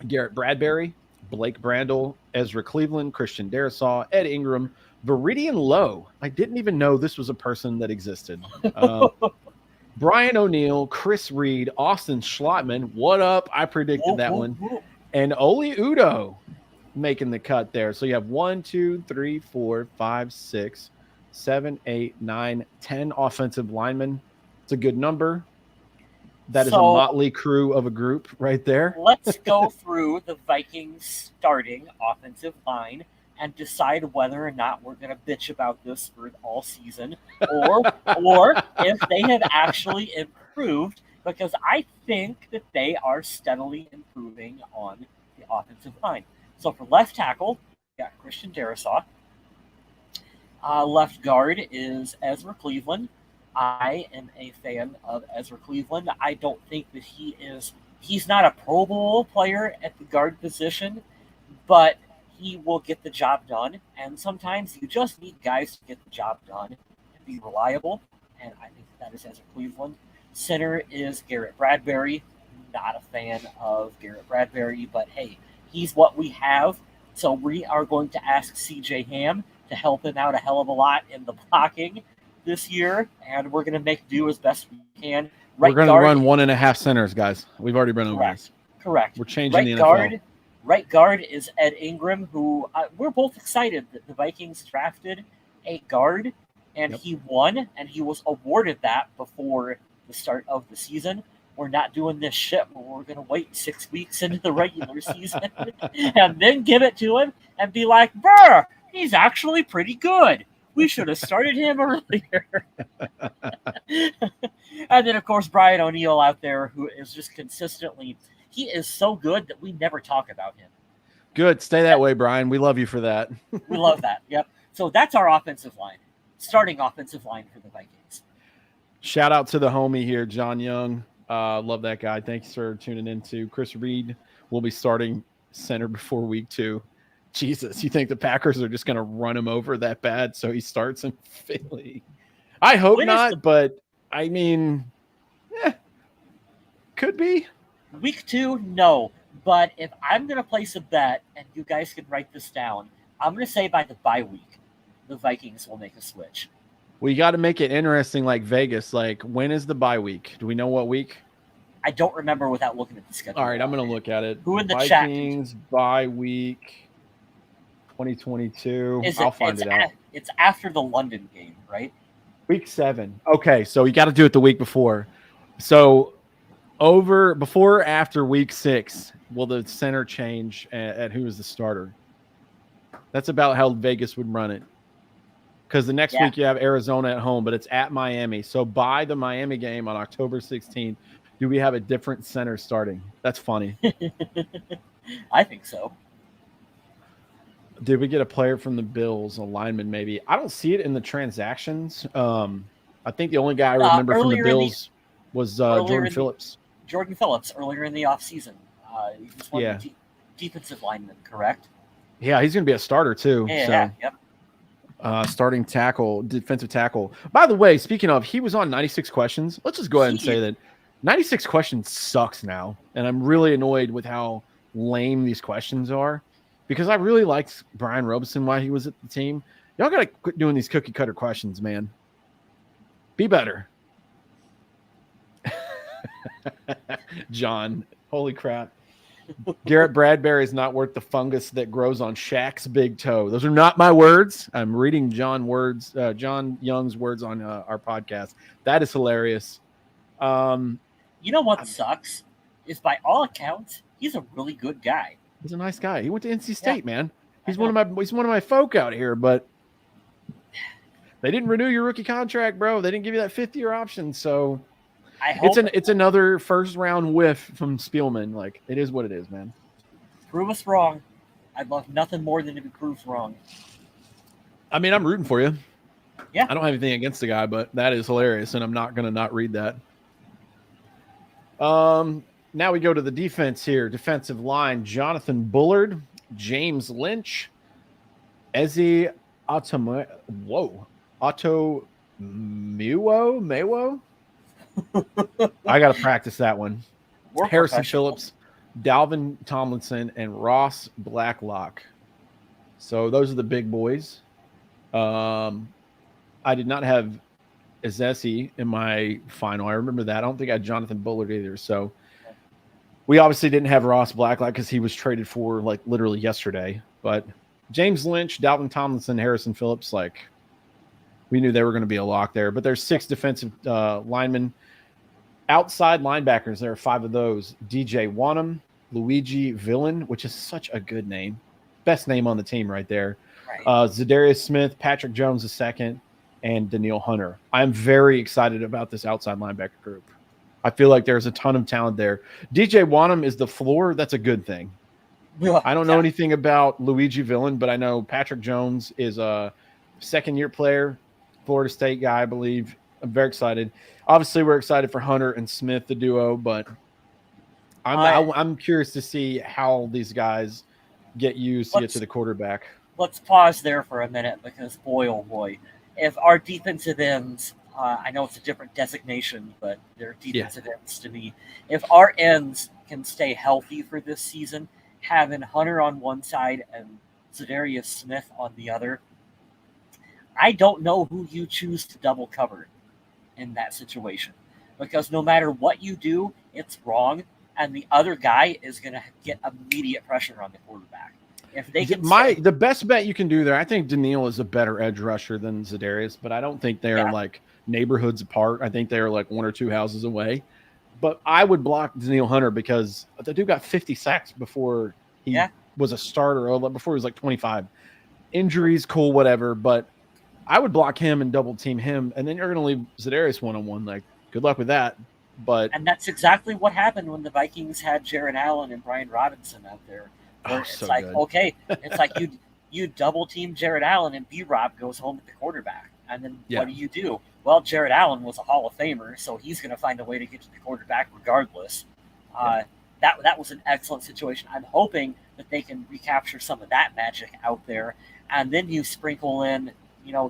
Garrett Bradbury, Blake Brandel, Ezra Cleveland, Christian Darrisaw, Ed Ingram, Viridian Lowe. I didn't even know this was a person that existed. Brian O'Neill, Chris Reed, Austin Schlottman. What up? I predicted that one. And Oli Udo making the cut there. So you have 1, 2, 3, 4, 5, 6, 7, 8, 9, 10 offensive linemen. It's a good number. That is a motley crew of a group right there. Let's go through the Vikings starting offensive line and decide whether or not we're going to bitch about this for all season or if they have actually improved, because I think that they are steadily improving on the offensive line. So for left tackle, we got Christian Darrisaw. Left guard is Ezra Cleveland. I am a fan of Ezra Cleveland. I don't think that he's not a Pro Bowl player at the guard position, but he will get the job done. And sometimes you just need guys to get the job done and be reliable. And I think that is Ezra Cleveland. Center is Garrett Bradbury. Not a fan of Garrett Bradbury, but hey, he's what we have. So we are going to ask CJ Ham to help him out a hell of a lot in the blocking this year, and we're going to make do as best we can. We're going to run 1.5 centers, guys. We've already run over this. Correct. We're changing the NFL. Right guard is Ed Ingram, who we're both excited that the Vikings drafted a guard, and he won, and he was awarded that before the start of the season. We're not doing this shit where we're going to wait 6 weeks into the regular season and then give it to him and be like, "Brr, he's actually pretty good. We should have started him earlier." And then, of course, Brian O'Neill out there, who is just consistently, he is so good that we never talk about him. Good. Stay that way, Brian. We love you for that. We love that. Yep. So that's our offensive line, starting offensive line for the Vikings. Shout out to the homie here, John Young. Love that guy. Thanks for tuning in to Chris Reed. We'll be starting center before week 2. Jesus, you think the Packers are just going to run him over that bad so he starts in Philly? I hope not, but I mean, could be. Week 2, no. But if I'm going to place a bet, and you guys can write this down, I'm going to say by the bye week, the Vikings will make a switch. Well, you got to make it interesting like Vegas. Like, when is the bye week? Do we know what week? I don't remember without looking at the schedule. All right, I'm going to look at it. Who in the Vikings chat? Bye week 2022. I'll find it out. It's after the London game, right? Week 7. Okay, so you got to do it the week before. So before or after week 6, will the center change at who is the starter? That's about how Vegas would run it. Because the next week you have Arizona at home, but it's at Miami. So by the Miami game on October 16th, do we have a different center starting? That's funny. I think so. Did we get a player from the Bills, a lineman maybe? I don't see it in the transactions. I think the only guy I remember from the Bills was Jordan Phillips. Jordan Phillips earlier in the offseason. He was one of the defensive linemen, correct? Yeah, he's going to be a starter too. Yeah, So, yep. starting tackle, defensive tackle. By the way, speaking of, he was on 96 questions. Let's just go ahead and say that 96 questions sucks now. And I'm really annoyed with how lame these questions are because I really liked Brian Robeson while he was at the team. Y'all got to quit doing these cookie cutter questions, man. Be better. John, holy crap. Garrett Bradbury is not worth the fungus that grows on Shaq's big toe. Those are not my words. I'm reading John Young's words on our podcast. That is hilarious. You know what sucks is, by all accounts, he's a really good guy. He's a nice guy. He went to NC State, man. He's one of my folk out here, but they didn't renew your rookie contract, bro. They didn't give you that 5th-year option, so it's another first-round whiff from Spielman. Like, it is what it is, man. Prove us wrong. I'd love nothing more than to be proved wrong. I mean, I'm rooting for you. Yeah. I don't have anything against the guy, but that is hilarious, and I'm not going to not read that. Now we go to the defense here. Defensive line, Jonathan Bullard, James Lynch, Ezi Mayo. I got to practice that one. Harrison Phillips, Dalvin Tomlinson, and Ross Blacklock. So those are the big boys. I did not have Ezesi in my final. I remember that. I don't think I had Jonathan Bullard either. So we obviously didn't have Ross Blacklock because he was traded for like literally yesterday. But James Lynch, Dalvin Tomlinson, Harrison Phillips, like we knew they were going to be a lock there. But there's 6 defensive linemen. Outside linebackers, there are 5 of those. DJ Wanham, Luigi Villain, which is such a good name. Best name on the team right there. Right. Zadarius Smith, Patrick Jones II, and Daniil Hunter. I'm very excited about this outside linebacker group. I feel like there's a ton of talent there. DJ Wanham is the floor. That's a good thing. I don't know anything about Luigi Villain, but I know Patrick Jones is a second-year player, Florida State guy, I believe. I'm very excited. Obviously, we're excited for Hunter and Smith, the duo, but I'm curious to see how these guys get used to get to the quarterback. Let's pause there for a minute because, boy, oh boy, if our defensive ends, I know it's a different designation, but they're defensive ends to me. If our ends can stay healthy for this season, having Hunter on one side and Zadarius Smith on the other, I don't know who you choose to double cover in that situation, because no matter what you do, it's wrong, and the other guy is going to get immediate pressure on the quarterback. If they can the best bet you can do there, I think Daniil is a better edge rusher than Zadarius, but I don't think they're like neighborhoods apart. I think they're like 1 or 2 houses away. But I would block Daniil Hunter because the dude got 50 sacks before he was a starter, or before he was like 25. Injuries, cool, whatever, but I would block him and double team him, and then you're going to leave Zadarius one-on-one. Like, good luck with that. And that's exactly what happened when the Vikings had Jared Allen and Brian Robinson out there. It's so like, good. Okay, it's like you double team Jared Allen and B-Rob goes home at the quarterback. And then what do? Well, Jared Allen was a Hall of Famer, so he's going to find a way to get to the quarterback regardless. That was an excellent situation. I'm hoping that they can recapture some of that magic out there, and then you sprinkle in,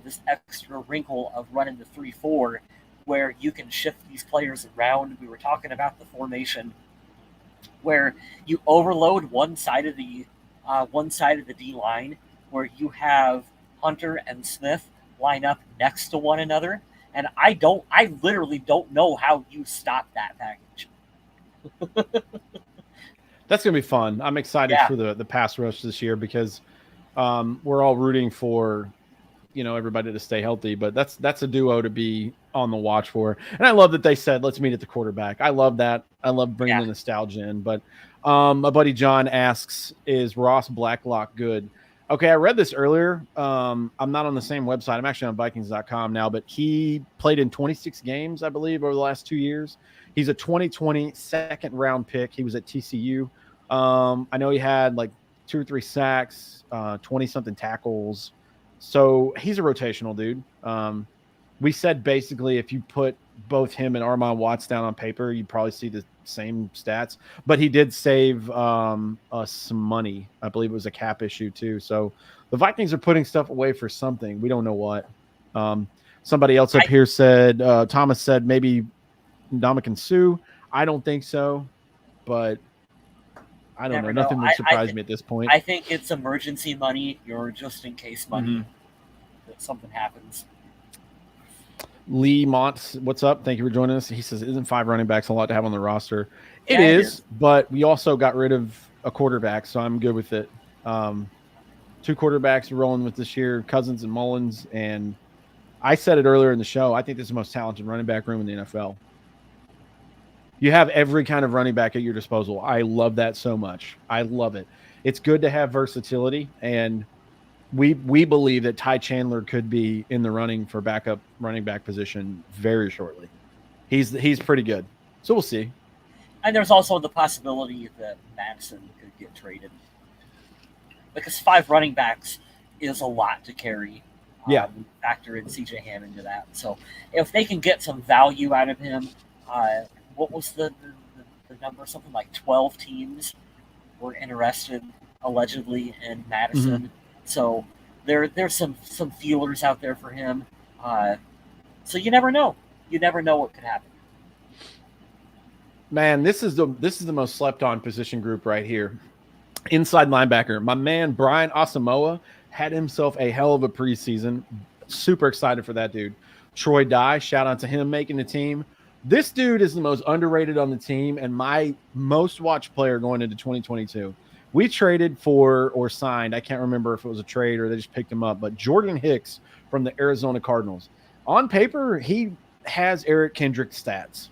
this extra wrinkle of running the 3-4, where you can shift these players around. We were talking about the formation, where you overload one side of the D line, where you have Hunter and Smith line up next to one another, and I literally don't know how you stop that package. That's gonna be fun. I'm excited for the pass rush this year because we're all rooting for everybody to stay healthy, but that's a duo to be on the watch for. And I love that they said let's meet at the quarterback. I love that. I love bringing the nostalgia in. But my buddy John asks, is Ross Blacklock good? Okay, I read this earlier. I'm not on the same website. I'm actually on Vikings.com now, but he played in 26 games, I believe, over the last 2 years. He's a 2020 second-round pick. He was at TCU. I know he had like 2 or 3 sacks, 20-something tackles. So he's a rotational dude. We said basically if you put both him and Armand Watts down on paper, you'd probably see the same stats. But he did save us some money. I believe it was a cap issue too. So the Vikings are putting stuff away for something. We don't know what. Somebody else up here said, Thomas said maybe Ndamukong Suh. I don't think so, but I don't know. Nothing would surprise me at this point. I think it's emergency money, or just in case money that something happens. Lee Mont, what's up? Thank you for joining us. He says, isn't 5 running backs a lot to have on the roster? It is, but we also got rid of a quarterback, so I'm good with it. 2 quarterbacks rolling with this year, Cousins and Mullins, and I said it earlier in the show, I think this is the most talented running back room in the NFL. You have every kind of running back at your disposal. I love that so much. I love it. It's good to have versatility, and we believe that Ty Chandler could be in the running for backup running back position very shortly. He's pretty good. So we'll see. And there's also the possibility that Madison could get traded. Because 5 running backs is a lot to carry. Yeah. Factor in CJ Ham into that. So if they can get some value out of him, what was the number? Something like 12 teams were interested, allegedly, in Madison. Mm-hmm. So there's some feelers out there for him. So you never know. You never know what could happen. Man, this is the most slept on position group right here. Inside linebacker. My man Brian Asamoah had himself a hell of a preseason. Super excited for that dude. Troy Dye, shout out to him making the team. This dude is the most underrated on the team and my most watched player going into 2022. We traded for or signed, I can't remember if it was a trade or they just picked him up, but Jordan Hicks from the Arizona Cardinals. On paper, he has Eric Kendricks stats,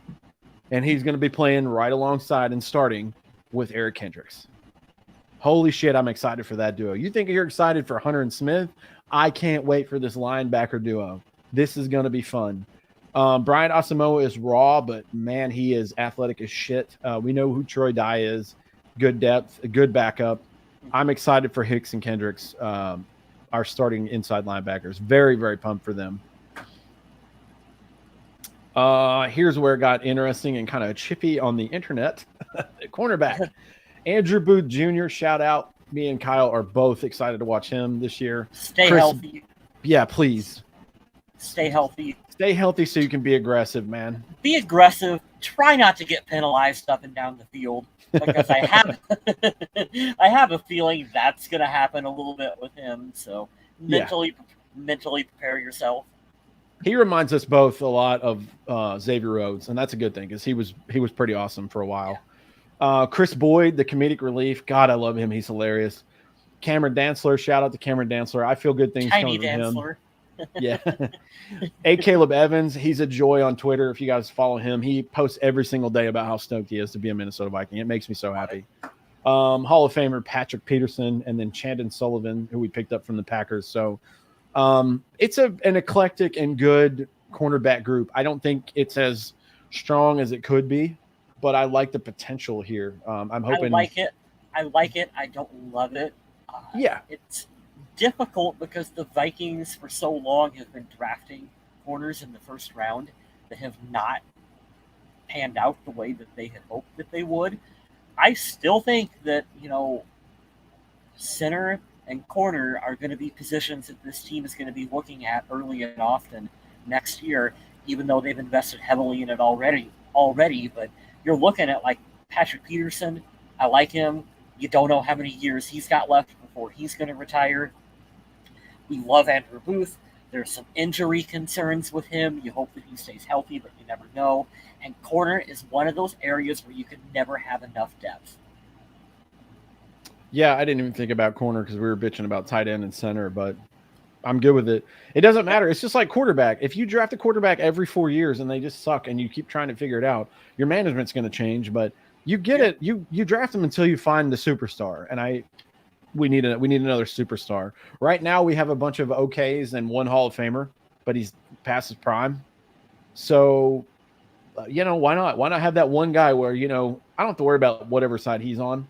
and he's going to be playing right alongside and starting with Eric Kendricks. Holy shit, I'm excited for that duo. You think you're excited for Hunter and Smith? I can't wait for this linebacker duo. This is going to be fun. Brian Asamoah is raw, but man, he is athletic as shit. We know who Troy Dye is. Good depth, a good backup. I'm excited for Hicks and Kendricks, our starting inside linebackers. Very, very pumped for them. Here's where it got interesting and kind of chippy on the internet. Cornerback. Andrew Booth Jr., shout out. Me and Kyle are both excited to watch him this year. Stay healthy. Yeah, please. Stay healthy. Stay healthy so you can be aggressive, man. Be aggressive. Try not to get penalized up and down the field, because I have a feeling that's going to happen a little bit with him. So mentally prepare yourself. He reminds us both a lot of Xavier Rhodes, and that's a good thing because he was pretty awesome for a while. Chris Boyd, the comedic relief. God, I love him. He's hilarious. Cameron Dantzler, shout out to Cameron Dantzler. I feel good things coming from him. Yeah. A. Caleb Evans, he's a joy on Twitter. If you guys follow him, he posts every single day about how stoked he is to be a Minnesota Viking. It makes me so happy. Hall of Famer Patrick Peterson, and then Chandon Sullivan, who we picked up from the Packers. So it's an eclectic and good cornerback group. I don't think it's as strong as it could be, but I like the potential here. I'm hoping. I like it. I don't love it. It's difficult because the Vikings for so long have been drafting corners in the first round that have not panned out the way that they had hoped that they would. I still think that, center and corner are going to be positions that this team is going to be looking at early and often next year, even though they've invested heavily in it already. But you're looking at like Patrick Peterson. I like him. You don't know how many years he's got left before he's going to retire. We love Andrew Booth. There's some injury concerns with him. You hope that he stays healthy, but you never know. And corner is one of those areas where you can never have enough depth. Yeah, I didn't even think about corner because we were bitching about tight end and center, but I'm good with it. It doesn't matter. It's just like quarterback. If you draft a quarterback every 4 years and they just suck and you keep trying to figure it out, your management's going to change, but you get it. You draft them until you find the superstar. And we need another superstar. Right now we have a bunch of OKs and one Hall of Famer, but he's past his prime. So, why not? Why not have that one guy where, I don't have to worry about whatever side he's on.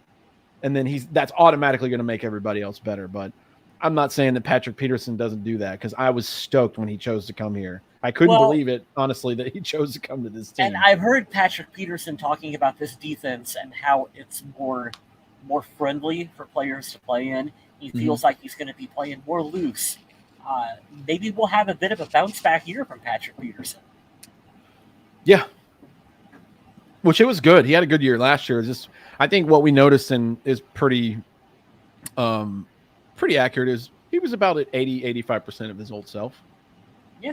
And then that's automatically going to make everybody else better. But I'm not saying that Patrick Peterson doesn't do that, because I was stoked when he chose to come here. I couldn't Well, believe it, honestly, that he chose to come to this team. And I've heard Patrick Peterson talking about this defense and how it's more friendly for players to play in. He feels like he's going to be playing more loose. Maybe we'll have a bit of a bounce back year from Patrick Peterson. Yeah. Which it was good. He had a good year last year. Just I think what we noticed and is pretty accurate is he was about at 80-85% of his old self. Yeah.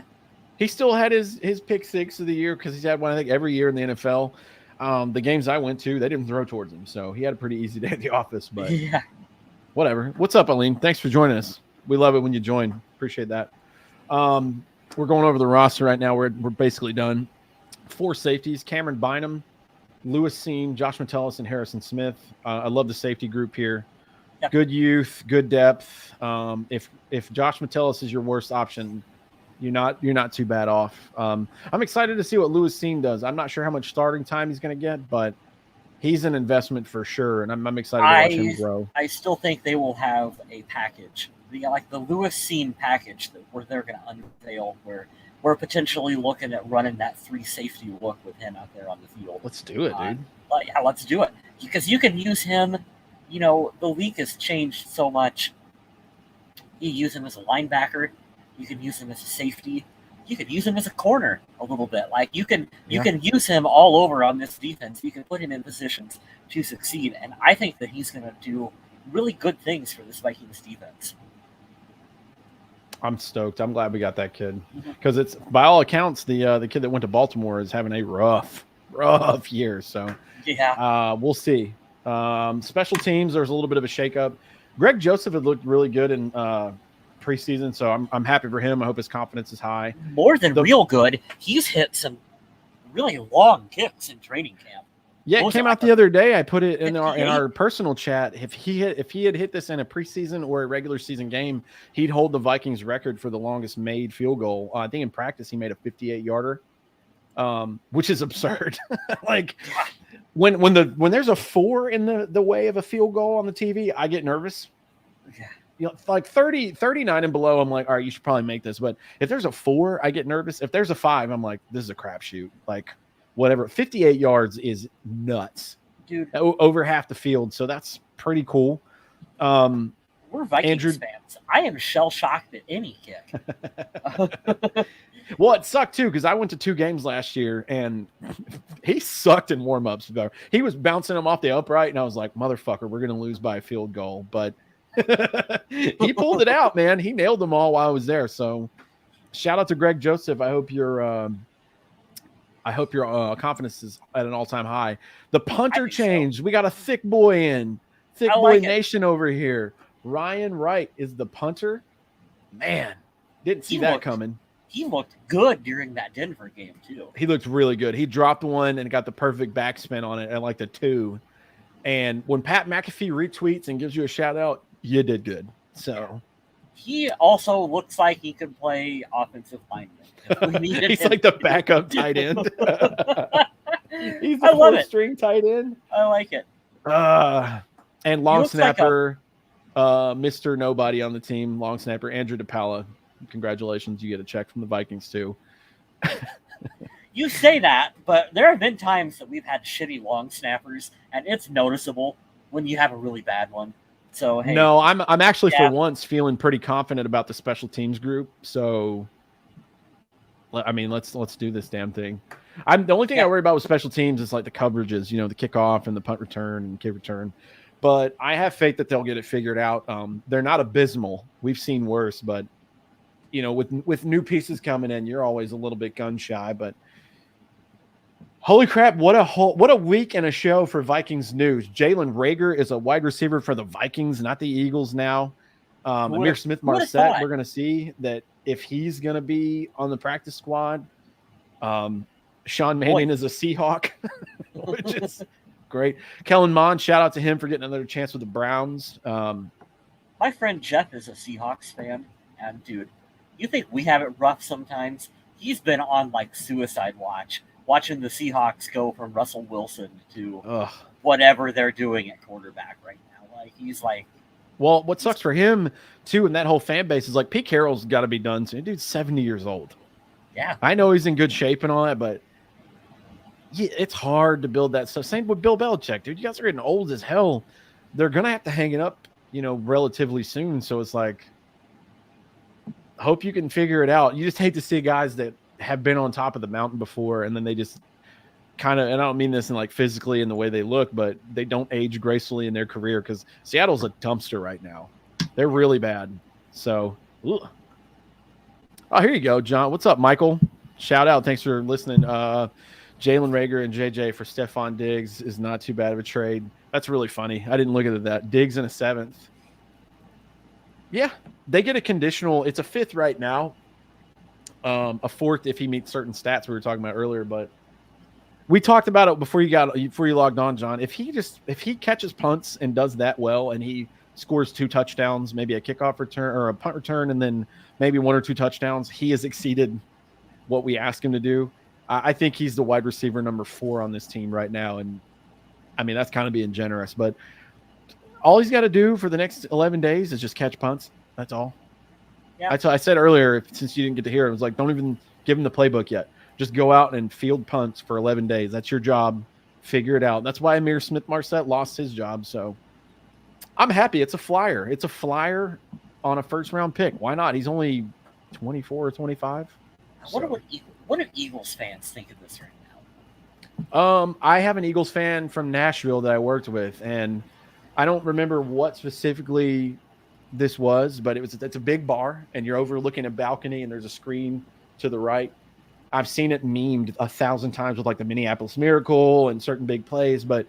He still had his pick six of the year, because he's had one, I think, every year in the NFL. The games I went to, they didn't throw towards him, so he had a pretty easy day at the office. But yeah, whatever. What's up, Aline? Thanks for joining us. We love it when you join. Appreciate that. We're going over the roster right now. We're basically done. 4 safeties: Cameron Bynum, Lewis Seen, Josh Metellus, and Harrison Smith. I love the safety group here. Yep. Good youth, good depth. If Josh Metellus is your worst option, you're not too bad off. I'm excited to see what Lewis Seen does. I'm not sure how much starting time he's going to get, but he's an investment for sure, and I'm excited to watch him grow. I still think they will have a package, like the Lewis Seen package where they're going to unveil, where we're potentially looking at running that 3 safety look with him out there on the field. Let's do it, dude. Yeah, let's do it, because you can use him. You know, the league has changed so much. You use him as a linebacker. You can use him as a safety. You could use him as a corner a little bit. Like you can use him all over on this defense. You can put him in positions to succeed, and I think that he's going to do really good things for this Vikings defense. I'm stoked. I'm glad we got that kid, because it's, by all accounts, the kid that went to Baltimore is having a rough year. So yeah, we'll see. Special teams, there's a little bit of a shakeup. Greg Joseph had looked really good in preseason, so I'm happy for him. I hope his confidence is high. More than real good. He's hit some really long kicks in training camp. Yeah, it came out the other day. I put it in our personal chat. If he had hit this in a preseason or a regular season game, he'd hold the Vikings record for the longest made field goal. I think in practice he made a 58-yarder, which is absurd. Like when there's a 4 in the way of a field goal on the TV, I get nervous. Yeah. You know, like 39 and below, I'm like, all right, you should probably make this. But if there's a 4, I get nervous. If there's a 5, I'm like, this is a crapshoot. Like, whatever. 58 yards is nuts, dude. Over half the field, so that's pretty cool. We're Vikings fans. I am shell shocked at any kick. Well, it sucked too, because I went to 2 games last year and he sucked in warm-ups. He was bouncing them off the upright, and I was like, motherfucker, we're gonna lose by a field goal. But he pulled it out, man. He nailed them all while I was there. So shout out to Greg Joseph. I hope your confidence is at an all-time high. The punter changed. So. We got a thick boy in. Thick boy nation over here. Ryan Wright is the punter. Man, didn't see that coming. He looked good during that Denver game, too. He looked really good. He dropped one and got the perfect backspin on it at like the 2. And when Pat McAfee retweets and gives you a shout-out, you did good. So he also looks like he could play offensive lineman. He's like the backup tight end. He's the fourth-string tight end. I like it. And long snapper, Mr. Nobody on the team, long snapper, Andrew DePaula. Congratulations, you get a check from the Vikings too. You say that, but there have been times that we've had shitty long snappers, and it's noticeable when you have a really bad one. So hey, no, I'm actually for once feeling pretty confident about the special teams group. So I mean, let's do this damn thing. The only thing I worry about with special teams is like the coverages, the kickoff and the punt return and kick return. But I have faith that they'll get it figured out. They're not abysmal. We've seen worse, but with new pieces coming in, you're always a little bit gun shy. But holy crap, what a week and a show for Vikings news. Jalen Reagor is a wide receiver for the Vikings, not the Eagles now. Amir Smith-Marset, we're going to see that if he's going to be on the practice squad. Sean Mannion is a Seahawk, which is great. Kellen Mond, shout out to him for getting another chance with the Browns. My friend Jeff is a Seahawks fan, and dude, you think we have it rough sometimes? He's been on like suicide watch, watching the Seahawks go from Russell Wilson to whatever they're doing at quarterback right now. Like he's like, Well, what sucks for him too, and that whole fan base is like Pete Carroll's got to be done soon. Dude's 70 years old. Yeah. I know he's in good shape and all that, but yeah, it's hard to build that stuff. Same with Bill Belichick, dude. You guys are getting old as hell. They're gonna have to hang it up, relatively soon. So it's like, hope you can figure it out. You just hate to see guys that have been on top of the mountain before, and then they just kind of, and I don't mean this in like physically in the way they look, but they don't age gracefully in their career because Seattle's a dumpster right now. They're really bad. So, ugh. Oh, here you go, John. What's up, Michael? Shout out. Thanks for listening. Jalen Rager and JJ for Stephon Diggs is not too bad of a trade. That's really funny. I didn't look at that. Diggs in a 7th. Yeah, they get a conditional. It's a 5th right now. A 4th if he meets certain stats we were talking about earlier, but we talked about it before you logged on, John. If he catches punts and does that well, and he scores 2 touchdowns, maybe a kickoff return or a punt return, and then maybe 1 or 2 touchdowns, he has exceeded what we asked him to do. I think he's the wide receiver number 4 on this team right now, and I mean that's kind of being generous, but all he's got to do for the next 11 days is just catch punts. That's all. Yeah. I said earlier, since you didn't get to hear it, I was like, don't even give him the playbook yet. Just go out and field punts for 11 days. That's your job. Figure it out. That's why Amir Smith-Marset lost his job. So I'm happy. It's a flyer. It's a flyer on a first-round pick. Why not? He's only 24 or 25. What do Eagles fans think of this right now? I have an Eagles fan from Nashville that I worked with, and I don't remember what specifically this was, but it's a big bar, and you're overlooking a balcony, and there's a screen to the right. I've seen it memed 1,000 times with like the Minneapolis Miracle and certain big plays, but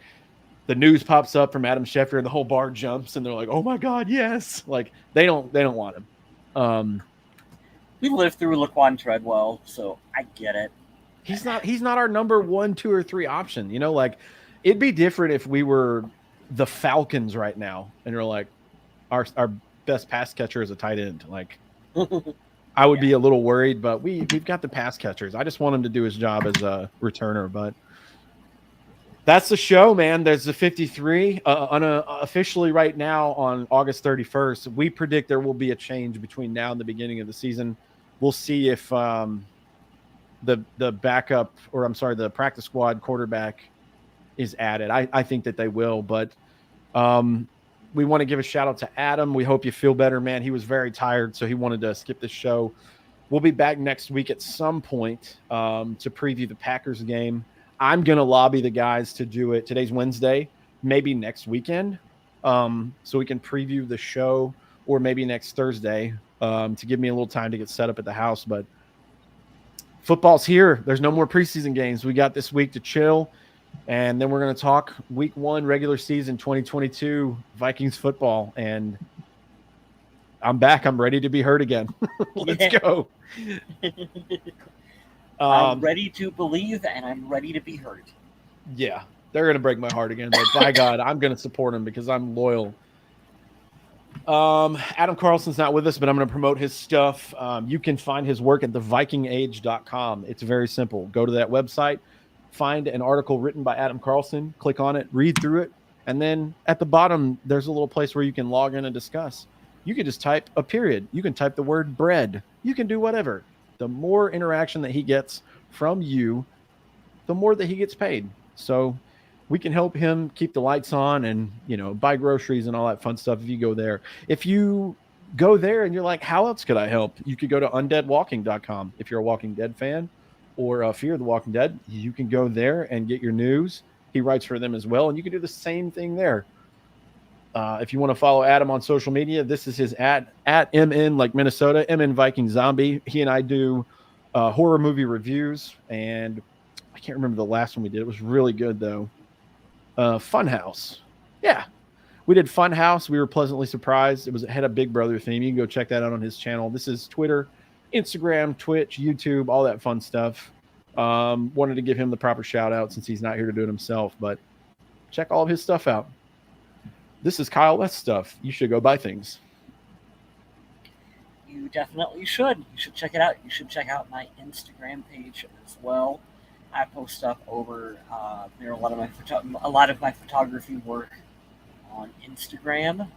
the news pops up from Adam Schefter and the whole bar jumps and they're like, "Oh my God, yes!" Like they don't want him. We lived through Laquan Treadwell, so I get it. He's not our number 1, 2, or 3 option. Like it'd be different if we were the Falcons right now and we're like our best pass catcher is a tight end. Like I would be a little worried, but we've got the pass catchers. I just want him to do his job as a returner. But that's the show, man. There's the 53. Officially right now on August 31st, we predict there will be a change between now and the beginning of the season. We'll see if the backup, or I'm sorry, the practice squad quarterback is added. I think that they will, but we want to give a shout out to Adam. We hope you feel better, man. He was very tired, so he wanted to skip the show. We'll be back next week at some point to preview the Packers game. I'm going to lobby the guys to do it. Today's Wednesday, maybe next weekend, so we can preview the show, or maybe next Thursday to give me a little time to get set up at the house. But football's here. There's no more preseason games. We got this week to chill. And then we're going to talk week 1 regular season 2022 Vikings football. And I'm back. I'm ready to be heard again. Let's go. I'm ready to believe and I'm ready to be heard. Yeah, they're going to break my heart again. But by God, I'm going to support them because I'm loyal. Adam Carlson's not with us, but I'm going to promote his stuff. You can find his work at thevikingage.com. It's very simple. Go to that website. Find an article written by Adam Carlson, click on it, read through it, and then at the bottom, there's a little place where you can log in and discuss. You can just type a period. You can type the word bread. You can do whatever. The more interaction that he gets from you, the more that he gets paid. So we can help him keep the lights on and, buy groceries and all that fun stuff if you go there. If you go there and you're like, how else could I help? You could go to undeadwalking.com if you're a Walking Dead fan. Or Fear the Walking Dead, you can go there and get your news. He writes for them as well, and you can do the same thing there. If you want to follow Adam on social media, this is his at MN like Minnesota, MN Viking Zombie. He and I do horror movie reviews, and I can't remember the last one we did. It was really good, though. Funhouse. Yeah. We did Funhouse. We were pleasantly surprised. It had a Big Brother theme. You can go check that out on his channel. This is Twitter, Instagram, Twitch, YouTube, all that fun stuff. Wanted to give him the proper shout out since he's not here to do it himself, but check all of his stuff out. This is Kyle West stuff. You should go buy things. You definitely should. You should check it out. You should check out my Instagram page as well. I post stuff over there. A lot of my photography work on Instagram.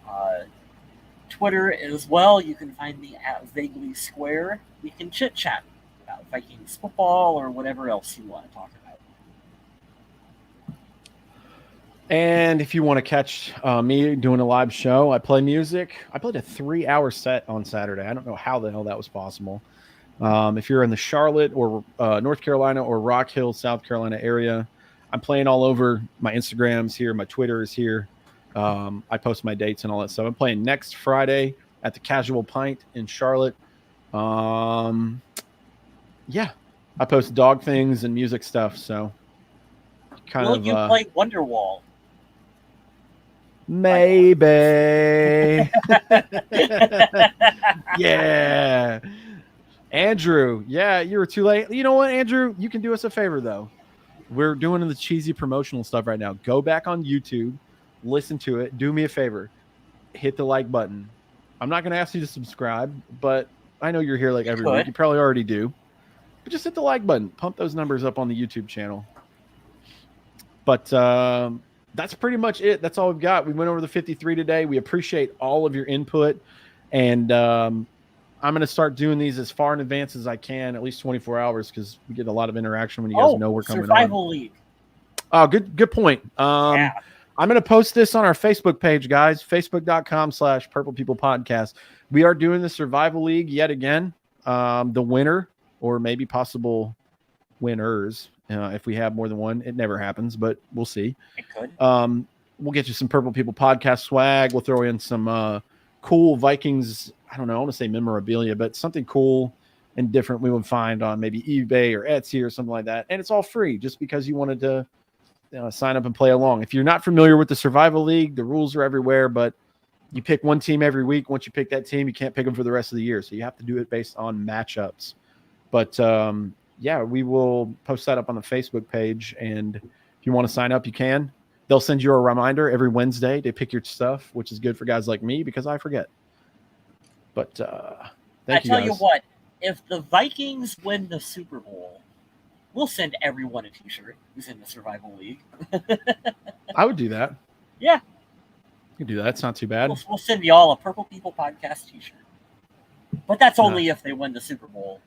Twitter as well. You can find me at Vaguely Square. We can chit chat about Vikings football or whatever else you want to talk about. And if you want to catch me doing a live show, I play music. I played a 3-hour set on Saturday. I don't know how the hell that was possible. If you're in the Charlotte or North Carolina or Rock Hill, South Carolina area, I'm playing all over. My Instagram's here. My Twitter is here. I post my dates and all that stuff. I'm playing next Friday at the Casual Pint in Charlotte. Yeah, I post dog things and music stuff. So Will you play Wonderwall? Maybe. Yeah. Andrew, yeah, you were too late. You know what, Andrew? You can do us a favor, though. We're doing the cheesy promotional stuff right now. Go back on YouTube, listen to it. Do me a favor. Hit the like button. I'm not going to ask you to subscribe, but I know you're here like every week. You probably already do. But just hit the like button. Pump those numbers up on the YouTube channel. But that's pretty much it. That's all we've got. We went over the 53 today. We appreciate all of your input. And I'm going to start doing these as far in advance as I can, at least 24 hours, because we get a lot of interaction when you guys know we're coming Survival League. Oh, good point. Yeah. I'm going to post this on our Facebook page, guys, facebook.com/Purple People Podcast. We are doing the Survival League yet again. The winner, or maybe possible winners, if we have more than one. It never happens, but we'll see. It could. We'll get you some Purple People Podcast swag. We'll throw in some cool Vikings, I don't know, I want to say memorabilia, but something cool and different we would find on maybe eBay or Etsy or something like that. And it's all free just because you wanted to sign up and play along. If you're not familiar with the Survival League, the rules are everywhere, but you pick one team every week. Once you pick that team, you can't pick them for the rest of the year. So you have to do it based on matchups. But yeah, we will post that up on the Facebook page. And if you want to sign up, you can. They'll send you a reminder every Wednesday to pick your stuff, which is good for guys like me because I forget. But thank you guys. I tell you what, if the Vikings win the Super Bowl, we'll send everyone a t-shirt who's in the Survival League. I would do that. Yeah. You can do that. It's not too bad. We'll send you all a Purple People Podcast t-shirt. But that's only if they win the Super Bowl.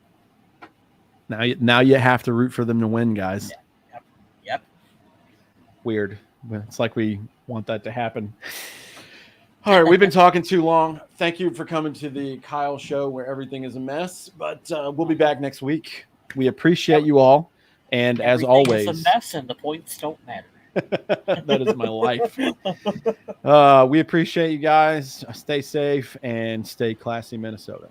Now you have to root for them to win, guys. Yeah. Yep. Weird. It's like we want that to happen. All right, we've been talking too long. Thank you for coming to the Kyle Show where everything is a mess, but we'll be back next week. We appreciate you all, and as always, it's a mess and the points don't matter. That is my life. We appreciate you guys. Stay safe and stay classy, Minnesota.